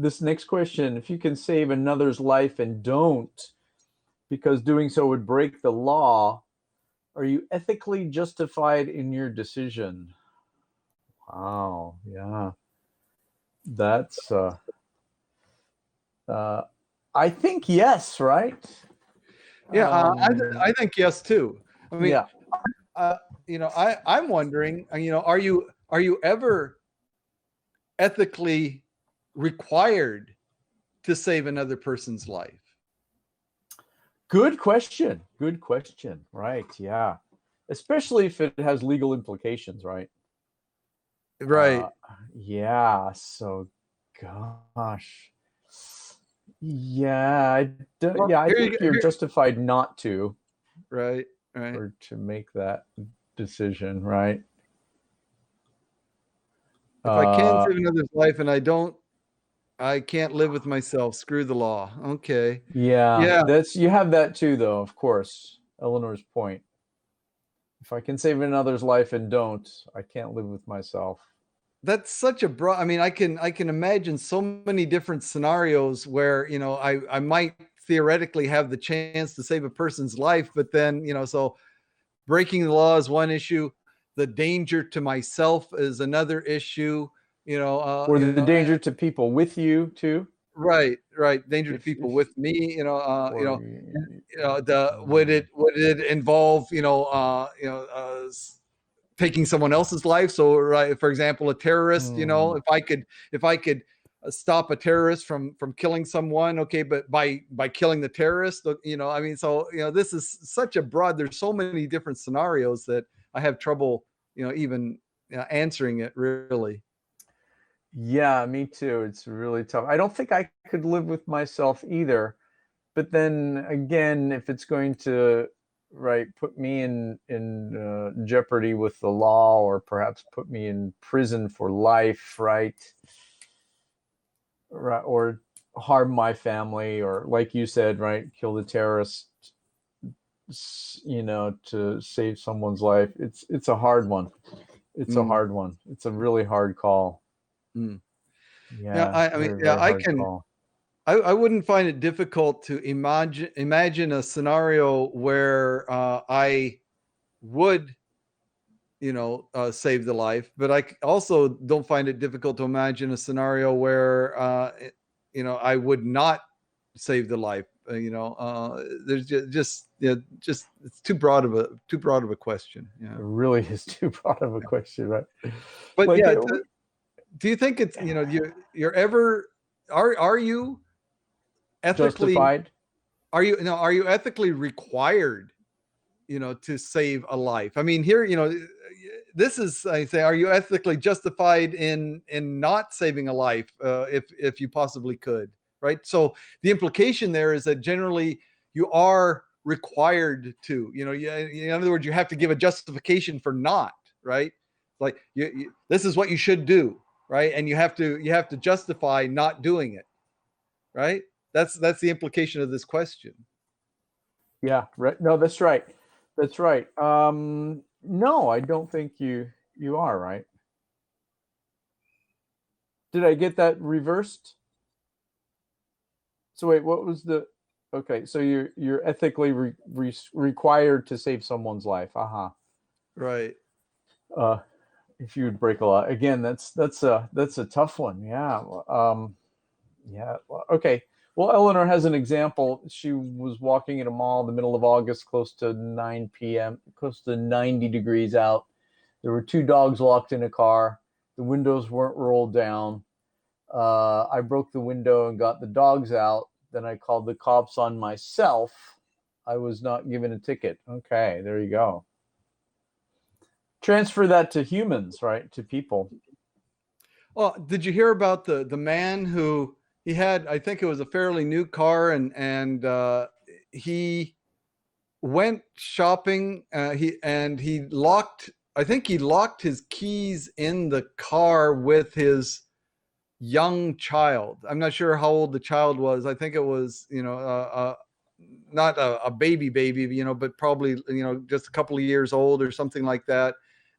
this next question? If you can save another's life and don't, because doing so would break the law, are you ethically justified in your decision? Wow. Yeah. That's uh I think yes, right? Yeah, Um I think yes too. I mean, yeah. uh, I'm wondering, are you ever ethically required to save another person's life? Good question. Good question. Right. Yeah. Especially if it has legal implications, right? Right. Uh, yeah. So, gosh. Yeah. Well, Yeah. I here you think go. you're justified not to, Right. Right. or to make that decision, right? If I can Uh, save another's life and I can't live with myself. Screw the law. Okay. yeah. Yeah, You have that too, though. Of course, Eleanor's point. If I can save another's life and don't, I can't live with myself. that's such a broad. I mean, I can imagine so many different scenarios where I might theoretically have the chance to save a person's life, but then so breaking the law is one issue. The danger to myself is another issue. You know, Or the danger to people with you too. right. Danger to If people with me. or The would it involve taking someone else's life? So, right, for example, a terrorist. hmm. If I could stop a terrorist from killing someone, okay, but by killing the terrorist, I mean, so this is such a broad. There's so many different scenarios that I have trouble, even answering it really. Yeah, me too. It's really tough. I don't think I could live with myself either. But then again, if it's going to right put me in jeopardy with the law, or perhaps put me in prison for life, right? Right, or harm my family, or like you said, right, kill the terrorist, to save someone's life. It's a hard one. It's a Mm, hard one. It's a really hard call. mm. Yeah, Yeah, I mean, very, yeah, very hard call. I wouldn't find it difficult to imagine a scenario where I would, save the life, but also don't find it difficult to imagine a scenario where, I would not save the life. There's just, just it's too broad of a question. Yeah, It really is too broad of a question, right? but Like, yeah, do you think it's you're ever are you ethically justified. are you ethically required to save a life? I mean, here, this is, I say, are you ethically justified in not saving a life, if you possibly could, right? So the implication there is that generally you are required to, yeah, in other words, you have to give a justification for not, right? Like this is what you should do, right? And you have to justify not doing it, right? That's the implication of this question. Yeah, right. No, that's right. That's right. No, I don't think you are right. Did I get that reversed? So wait, what was the? Okay, so you're ethically required to save someone's life. Uh-huh. Right. Uh, if you would break a law again, that's a tough one. Yeah. Yeah. Okay. Well, Eleanor has an example. She was walking in a mall in the middle of August, close to 9 p.m., close to 90 degrees out. There were two dogs locked in a car. The windows weren't rolled down. I broke the window and got the dogs out. Then I called the cops on myself. I was not given a ticket. Okay, there you go. Transfer that to humans, right? To people. Well, did you hear about the man who he had? I think it was a fairly new car, and he went shopping. He locked. I think he locked his keys in the car with his young child. I'm not sure how old the child was. I think it was, not a baby, but probably, just a couple of years old or something like that,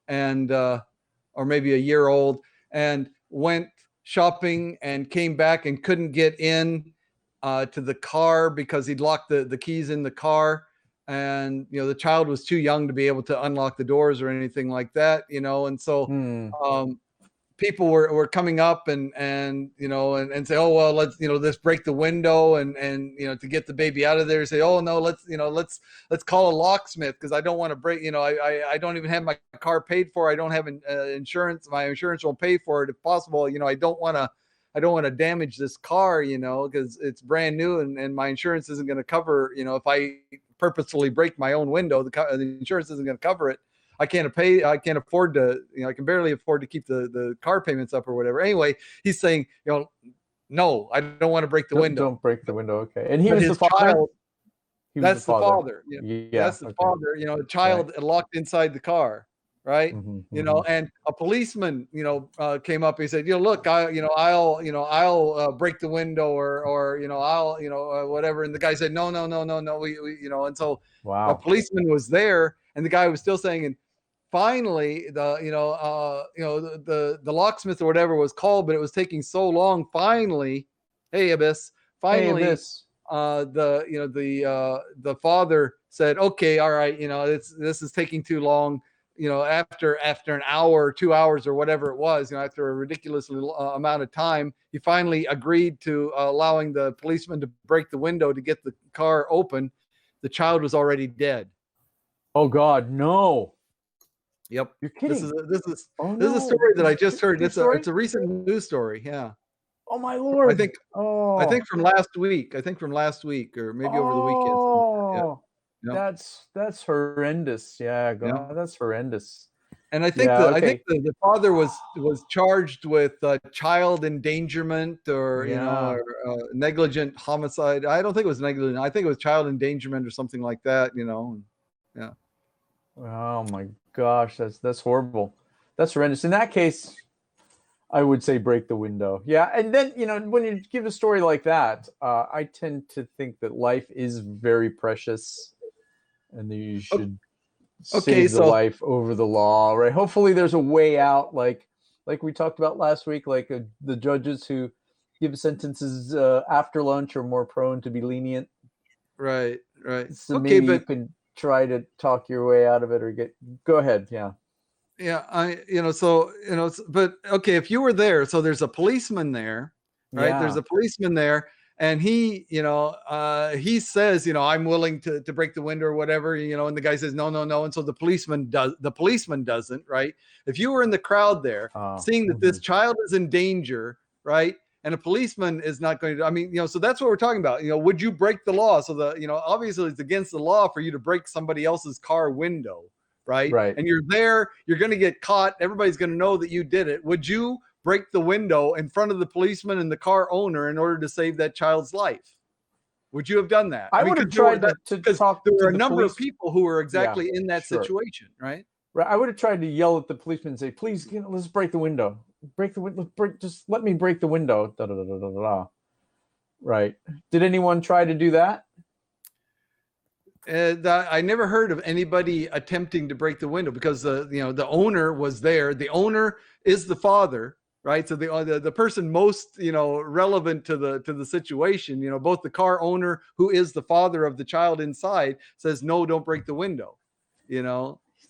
and or maybe a year old, and went shopping and came back and couldn't get in to the car because he'd locked the keys in the car. And the child was too young to be able to unlock the doors or anything like that, and so Hmm. um, people were coming up and say, oh well, let's break the window and to get the baby out of there. Say, oh no, let's call a locksmith because I don't want to break. I don't even have my car paid for. I don't have insurance. My insurance won't pay for it if possible. I don't want to damage this car, because it's brand new and my insurance isn't going to cover. If I purposefully break my own window, the insurance isn't going to cover it. I can't afford to, I can barely afford to keep the car payments up or whatever. Anyway, he's saying, no, I don't want to break the window. Don't break the window. Okay. And he But was the his father. child, He was the that's the father. father. Yeah. That's the Okay. father, the Right. child locked inside the car. Right. Mm-hmm. And a policeman, came up. He said, look, I'll break the window or, I'll, whatever. And the guy said, no, no, no, no, no. And so a Wow. policeman was there and the guy was still saying, and finally the locksmith or whatever was called, but it was taking so long. Finally, hey, Abyss, Hey, finally, Abyss. the father said, okay, all right, this is taking too long. After an hour or 2 hours or whatever it was, after a ridiculously amount of time, he finally agreed to allowing the policeman to break the window to get the car open. The child was already dead. Oh God, no. Yep. You're This kidding. is a, this is Oh this is a no. story that I just heard. True It's a story? it's a recent news story. Yeah. Oh my I Lord. think I Oh. think from last week. Or maybe over the weekend. Yeah. Oh. Yeah. That's horrendous. Yeah, Yeah. God, that's horrendous. And I think Yeah, the I think okay. the father was charged with child endangerment or Yeah. negligent homicide. I don't think it was negligent. I think it was child endangerment or something like that. Yeah. Oh my gosh, that's horrible. That's horrendous. In that case, I would say break the window. Yeah. And then, when you give a story like that, I tend to think that life is very precious and that you O- should Okay, save the so life over the law, right? Hopefully there's a way out, like we talked about last week, like the judges who give sentences after lunch are more prone to be lenient. right, right. So Okay, maybe you but could try to talk your way out of it or go ahead. Yeah. yeah, but okay, if you were there, so there's a policeman there, right? There's Yeah. a policeman there, and he says, I'm willing to break the window or whatever, and the guy says, no, no, no. And so the policeman doesn't, right? If you were in the crowd there, Oh, seeing that this child is in danger, right? And a policeman is not going to, so that's what we're talking about. Would you break the law? So obviously it's against the law for you to break somebody else's car window, right? right. And you're there, you're going to get caught. Everybody's going to know that you did it. Would you break the window in front of the policeman and the car owner in order to save that child's life? Would you have done that? I would have tried to because talk there to were a the number police. of people who were Yeah, exactly in that sure. situation, right? Right. I would have tried to yell at the policeman and say, "Please, let's break the window. Break the window. Just let me break the window." Da, da, da, da, da, da. Right. Did anyone try to do that? I never heard of anybody attempting to break the window because the owner was there. The owner is the father, right? So the person most relevant to the situation, both the car owner, who is the father of the child inside, says no, don't break the window.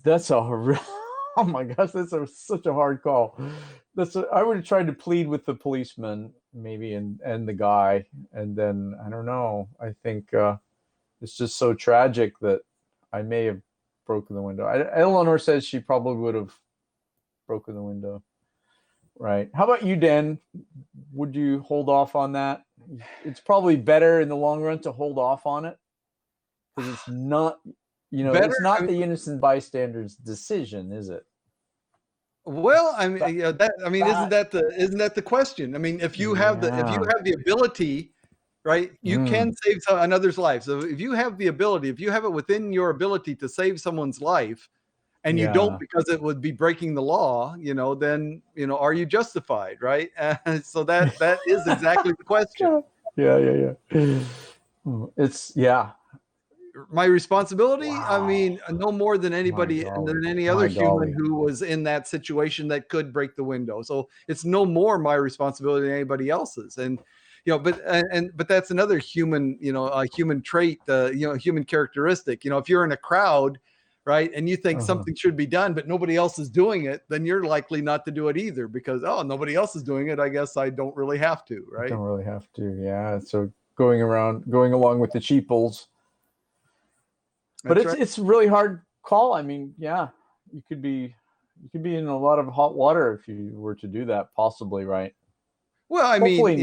That's a oh my gosh, such a hard call. I would have tried to plead with the policeman maybe and the guy, and then I don't know. I think it's just so tragic that I may have broken the window. Eleanor says she probably would have broken the window. Right. How about you, Dan? Would you hold off on that? It's probably better in the long run to hold off on it because it's not, Better. it's not the innocent bystander's decision, is it? Well, I mean, isn't that the question? I mean, if you have Yeah. the ability, right, you Mm, can save another's life. So if you have the ability, if you have it within your ability to save someone's life, and you don't yeah. because it would be breaking the law, then are you justified, right? So that is exactly the question. Yeah, yeah, yeah. It's yeah. My responsibility, I mean, Wow. no more than My anybody golly. than any other My human golly. who was in that situation that could break the window. So it's no more my responsibility than anybody else's. And but that's another human, human trait, human characteristic. If you're in a crowd, right, and you think Uh-huh. something should be done but nobody else is doing it, then you're likely not to do it either because, oh, nobody else is doing it, I guess I don't really have to, I right? don't really have to. Yeah. So going along with the cheaples. But That's right. it's really hard call. I mean, yeah, you could be in a lot of hot water if you were to do that, possibly, right? Well, I mean, Hopefully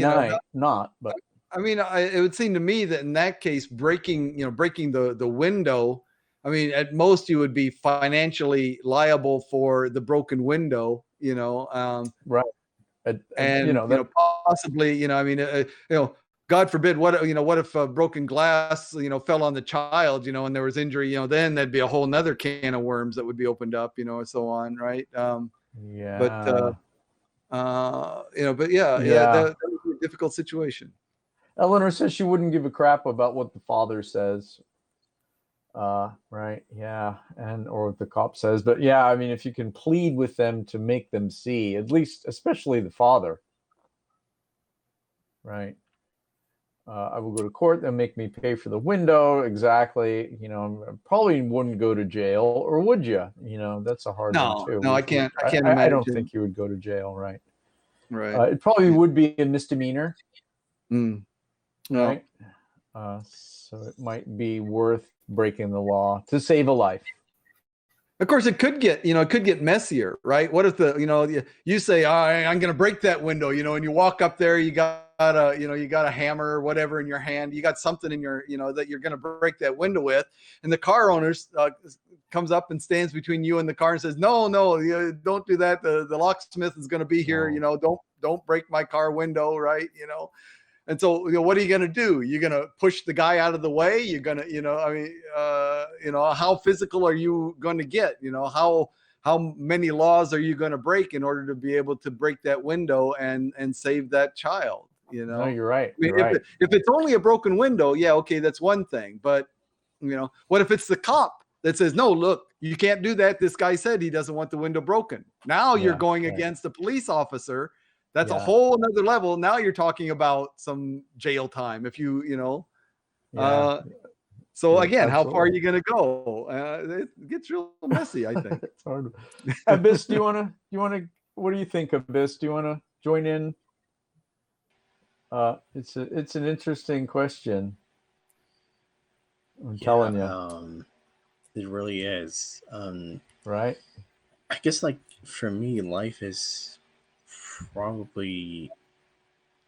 not, but I mean, it would seem to me that in that case, breaking the window, I mean, at most you would be financially liable for the broken window, right. and That possibly, I mean, God forbid, what if broken glass, fell on the child, and there was injury, then that'd be a whole nother can of worms that would be opened up, and so on, right? But yeah. but yeah, Yeah. that would be a difficult situation. Eleanor says she wouldn't give a crap about what the father says. Right. Yeah. And or what the cop says. But yeah, I mean, if you can plead with them to make them see, at least, especially the father, right? I will go to court. They'll make me pay for the window. Exactly. I probably wouldn't go to jail, or would you? That's a hard one No, too. no, I can't I don't imagine. think you would go to jail, right? Right. It probably would be a misdemeanor, Mm. No. right? So it might be worth breaking the law to save a life. Of course, it could get messier, right? What if you say, I'm going to break that window, and you walk up there, you got a hammer or whatever in your hand, you got something in your, that you're going to break that window with, and the car owner comes up and stands between you and the car and says, no, don't do that. The locksmith is going to be here, don't break my car window, right? And so, what are you going to do? You're going to push the guy out of the way. You're going to, I mean, how physical are you going to get? how many laws are you going to break in order to be able to break that window and save that child? You No, know, you're right. I mean, You're right. if it's only a broken window, yeah, okay, that's one thing. But you know, what if it's the cop that says, no, look, you can't do that. This guy said he doesn't want the window broken. Now you're Yeah, going right. against a police officer. That's a Yeah. whole another level. Now you're talking about some jail time. If you know, Yeah. so Yeah, again, how far are absolutely. you going to go? It gets real messy, I think. It's hard. Abyss, what do you think, Abyss? Do you want to join in? It's an interesting question. I'm Yeah, telling you, it really is. right? I guess like for me, life is probably.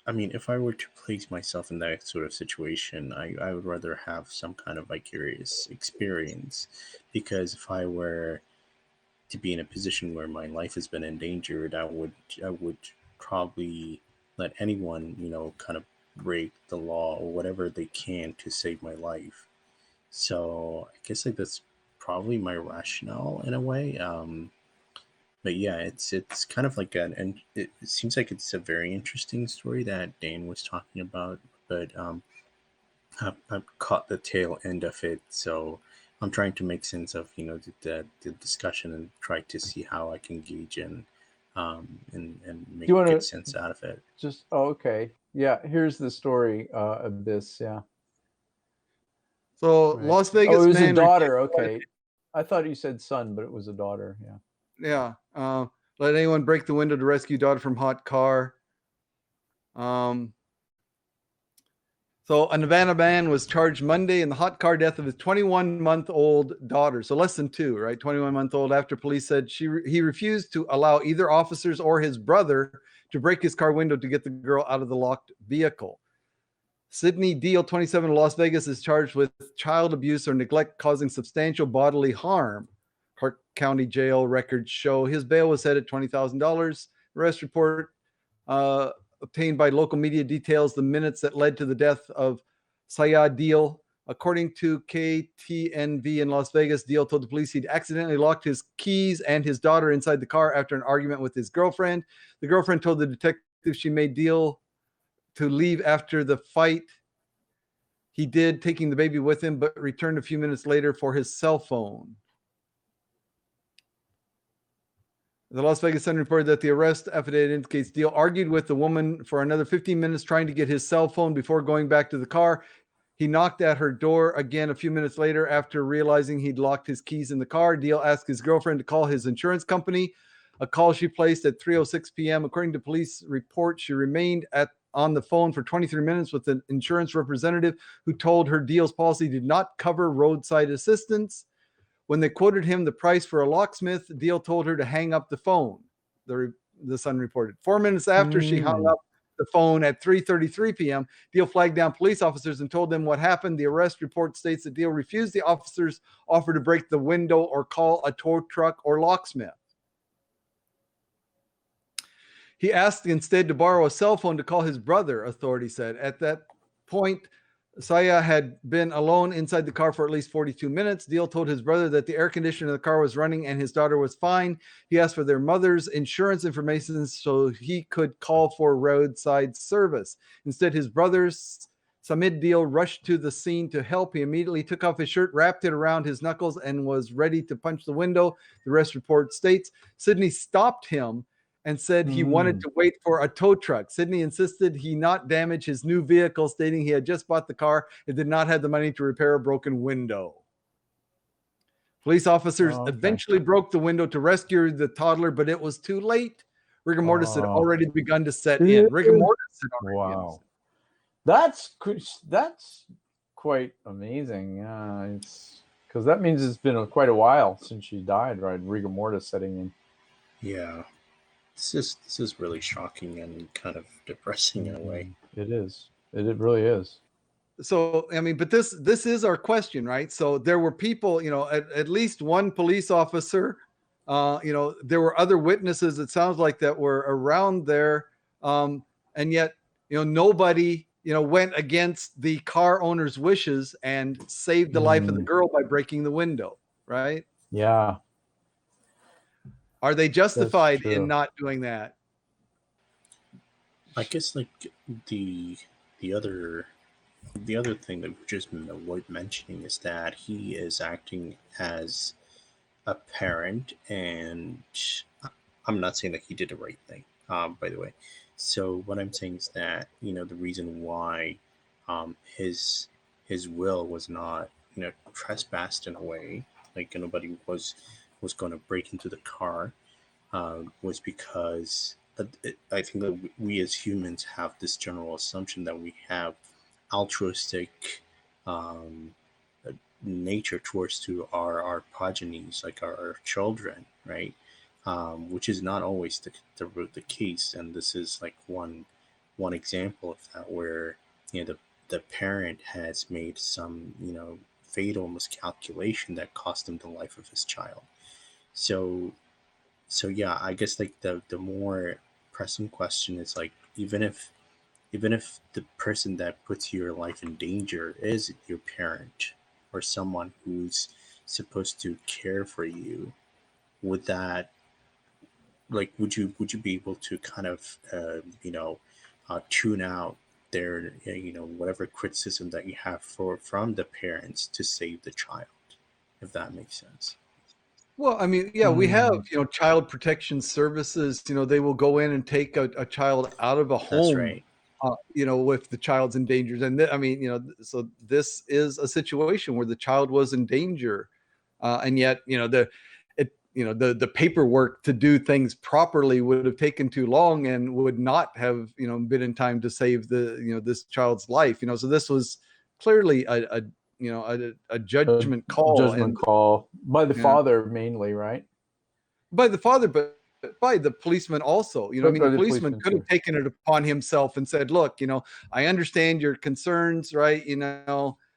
I mean, if I were to place myself in that sort of situation, I would rather have some kind of vicarious experience, because if I were to be in a position where my life has been endangered, I would probably let anyone, kind of break the law or whatever they can to save my life. So I guess like that's probably my rationale in a way. But yeah, it's kind of like and it seems like it's a very interesting story that Dane was talking about. But I've caught the tail end of it, so I'm trying to make sense of the discussion and try to see how I can gauge and Do make you want good to sense out of it. just? Oh, okay. Yeah. Here's the story. Abyss. Yeah. So Right. Las Oh, Vegas it was a man refused. daughter. Okay. I thought you said son, but it was a daughter. Yeah. Yeah. Let anyone break the window to rescue daughter from hot car. So a Nevada man was charged Monday in the hot car death of his 21-month-old daughter. So less than two, right? 21-month-old, after police said he refused to allow either officers or his brother to break his car window to get the girl out of the locked vehicle. Sydney Deal, 27, of Las Vegas, is charged with child abuse or neglect causing substantial bodily harm. Clark County Jail records show his bail was set at $20,000. Arrest report obtained by local media details the minutes that led to the death of Sayad Deal. According to KTNV in Las Vegas, Deal told the police he'd accidentally locked his keys and his daughter inside the car after an argument with his girlfriend. The girlfriend told the detective she made Deal to leave after the fight. He did, taking the baby with him, but returned a few minutes later for his cell phone. The Las Vegas Sun reported that the arrest affidavit indicates Deal argued with the woman for another 15 minutes trying to get his cell phone before going back to the car. He knocked at her door again a few minutes later after realizing he'd locked his keys in the car. Deal asked his girlfriend to call his insurance company, a call she placed at 3:06 p.m. According to police report, she remained on the phone for 23 minutes with an insurance representative who told her Deal's policy did not cover roadside assistance. When they quoted him the price for a locksmith, Deal told her to hang up the phone, the Sun reported. 4 minutes after she hung up the phone at 3:33 p.m., Deal flagged down police officers and told them what happened. The arrest report states that Deal refused the officers' offer to break the window or call a tow truck or locksmith. He asked instead to borrow a cell phone to call his brother, authorities said. At that point, Saya had been alone inside the car for at least 42 minutes. Deal told his brother that the air conditioner in the car was running and his daughter was fine. He asked for their mother's insurance information so he could call for roadside service. Instead, his brother's Samid Deal rushed to the scene to help. He immediately took off his shirt, wrapped it around his knuckles, and was ready to punch the window. The arrest report states Sydney stopped him and said he wanted to wait for a tow truck. Sydney insisted he not damage his new vehicle, stating he had just bought the car and did not have the money to repair a broken window. Police officers eventually broke the window to rescue the toddler, but it was too late. Rigor mortis had already begun to set in. Rigor mortis had already begun to set in. That's quite amazing. It's because that means it's been quite a while since she died, right? Rigor mortis setting in. Yeah. This is really shocking and kind of depressing in a way. It is. It really is. So I mean, but this is our question, right? So there were people, at least one police officer, there were other witnesses, it sounds like, that were around there, and yet nobody went against the car owner's wishes and saved the life of the girl by breaking the window, right? Yeah. Are they justified in true. not doing that? I guess like the the other the other thing that we just worth mentioning is that he is acting as a parent, and I'm not saying that he did the right thing. By the way, so what I'm saying is that the reason why his will was not trespassed in a way, like nobody was going to break into the car, was because I think that we as humans have this general assumption that we have altruistic um, nature towards to our progenies, like our children, right? Which is not always the case, and this is like one example of that, where the parent has made some fatal miscalculation that cost him the life of his child. So yeah, I guess like the more pressing question is like, even if the person that puts your life in danger is your parent or someone who's supposed to care for you, would that, like, would you be able to kind of tune out their whatever criticism that you have from the parents to save the child, if that makes sense? Well, I mean, yeah, we have, Mm, child protection services, they will go in and take a child out of a That's home, right. if the child's in danger. And I mean, so this is a situation where the child was in danger. And yet, the paperwork to do things properly would have taken too long and would not have, been in time to save this child's life. So this was clearly a a judgment call, judgment and call by the yeah, father mainly, right? by the father, but by the policeman also. I But mean, by the the policeman policeman could have too. taken it upon himself and said, "Look, I understand your concerns, right?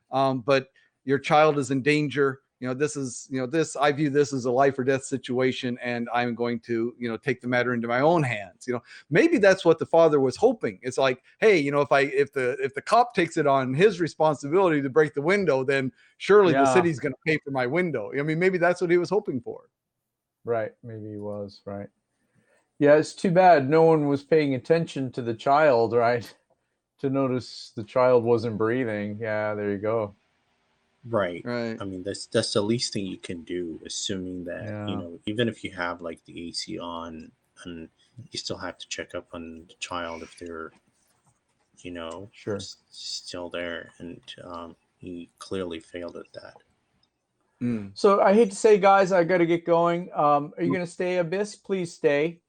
But your child is in danger. This is, this, I view this as a life or death situation, and I'm going to, take the matter into my own hands." Maybe that's what the father was hoping. It's like, hey, if the cop takes it on his responsibility to break the window, then surely the Yeah, city's going to pay for my window. I mean, maybe that's what he was hoping for. right. Maybe he was right. Yeah, it's too bad no one was paying attention to the child, right? To notice the child wasn't breathing. Yeah, there you go. Right. Right. I mean, that's the least thing you can do, assuming that, Yeah, even if you have like the AC on, and you still have to check up on the child if they're, sure. still there. And he clearly failed at that. Mm. So I hate to say, guys, I got to get going. Are you going to stay, Abyss? Please stay.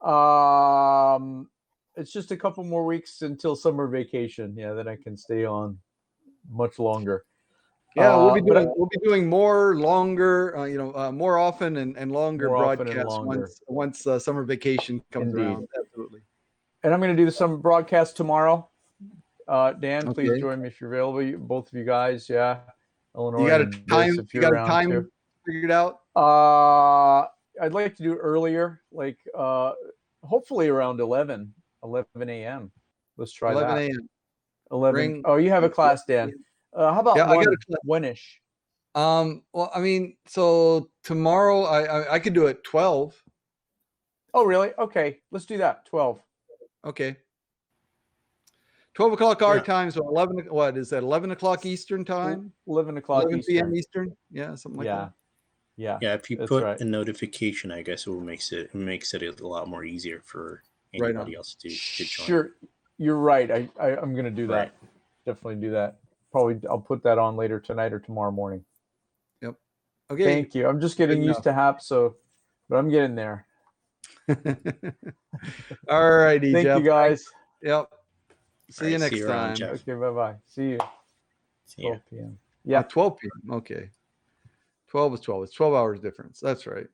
Um, it's just a couple more weeks until summer vacation. Yeah, then I can stay on much longer. Yeah, we'll be But doing more longer, more often and longer more often and broadcasts longer, once summer vacation comes indeed. around. Absolutely. And I'm going to do some broadcast tomorrow. Dan, please Okay. join me if you're available. Both of you guys, yeah. You Illinois got a and Abyss, time? if You you're got a around too. time figured out? I'd like to do it earlier, like hopefully around 11 a.m. Let's try 11 that. a.m. 11. Bring. Oh, you have a class, Dan. How about Yeah, I got a 1? 1-ish. Well, I mean, so tomorrow I could do it 12. Oh, really? Okay, let's do that. 12. Okay. 12 o'clock our Yeah. time, so 11. What is that? 11 o'clock Eastern time? 11 o'clock 11 p.m. Eastern. Eastern? Yeah, something like Yeah, that. yeah, Yeah, if you that's put right. a notification, I guess it makes it a lot more easier for Right anybody on. else to join. Sure, you're right. I'm going to do Right. that. Definitely do that. Probably I'll put that on later tonight or tomorrow morning. Yep. Okay. Thank you. I'm just getting Good used to HAP, but I'm getting there. All righty, Thank you, Jeff. guys. Yep. All See right. you See next you around, time. Jeff. Okay, bye-bye. See you. See ya. 12 p.m. Yeah. 12 p.m. Okay. 12 is 12. It's 12 hours difference. That's right.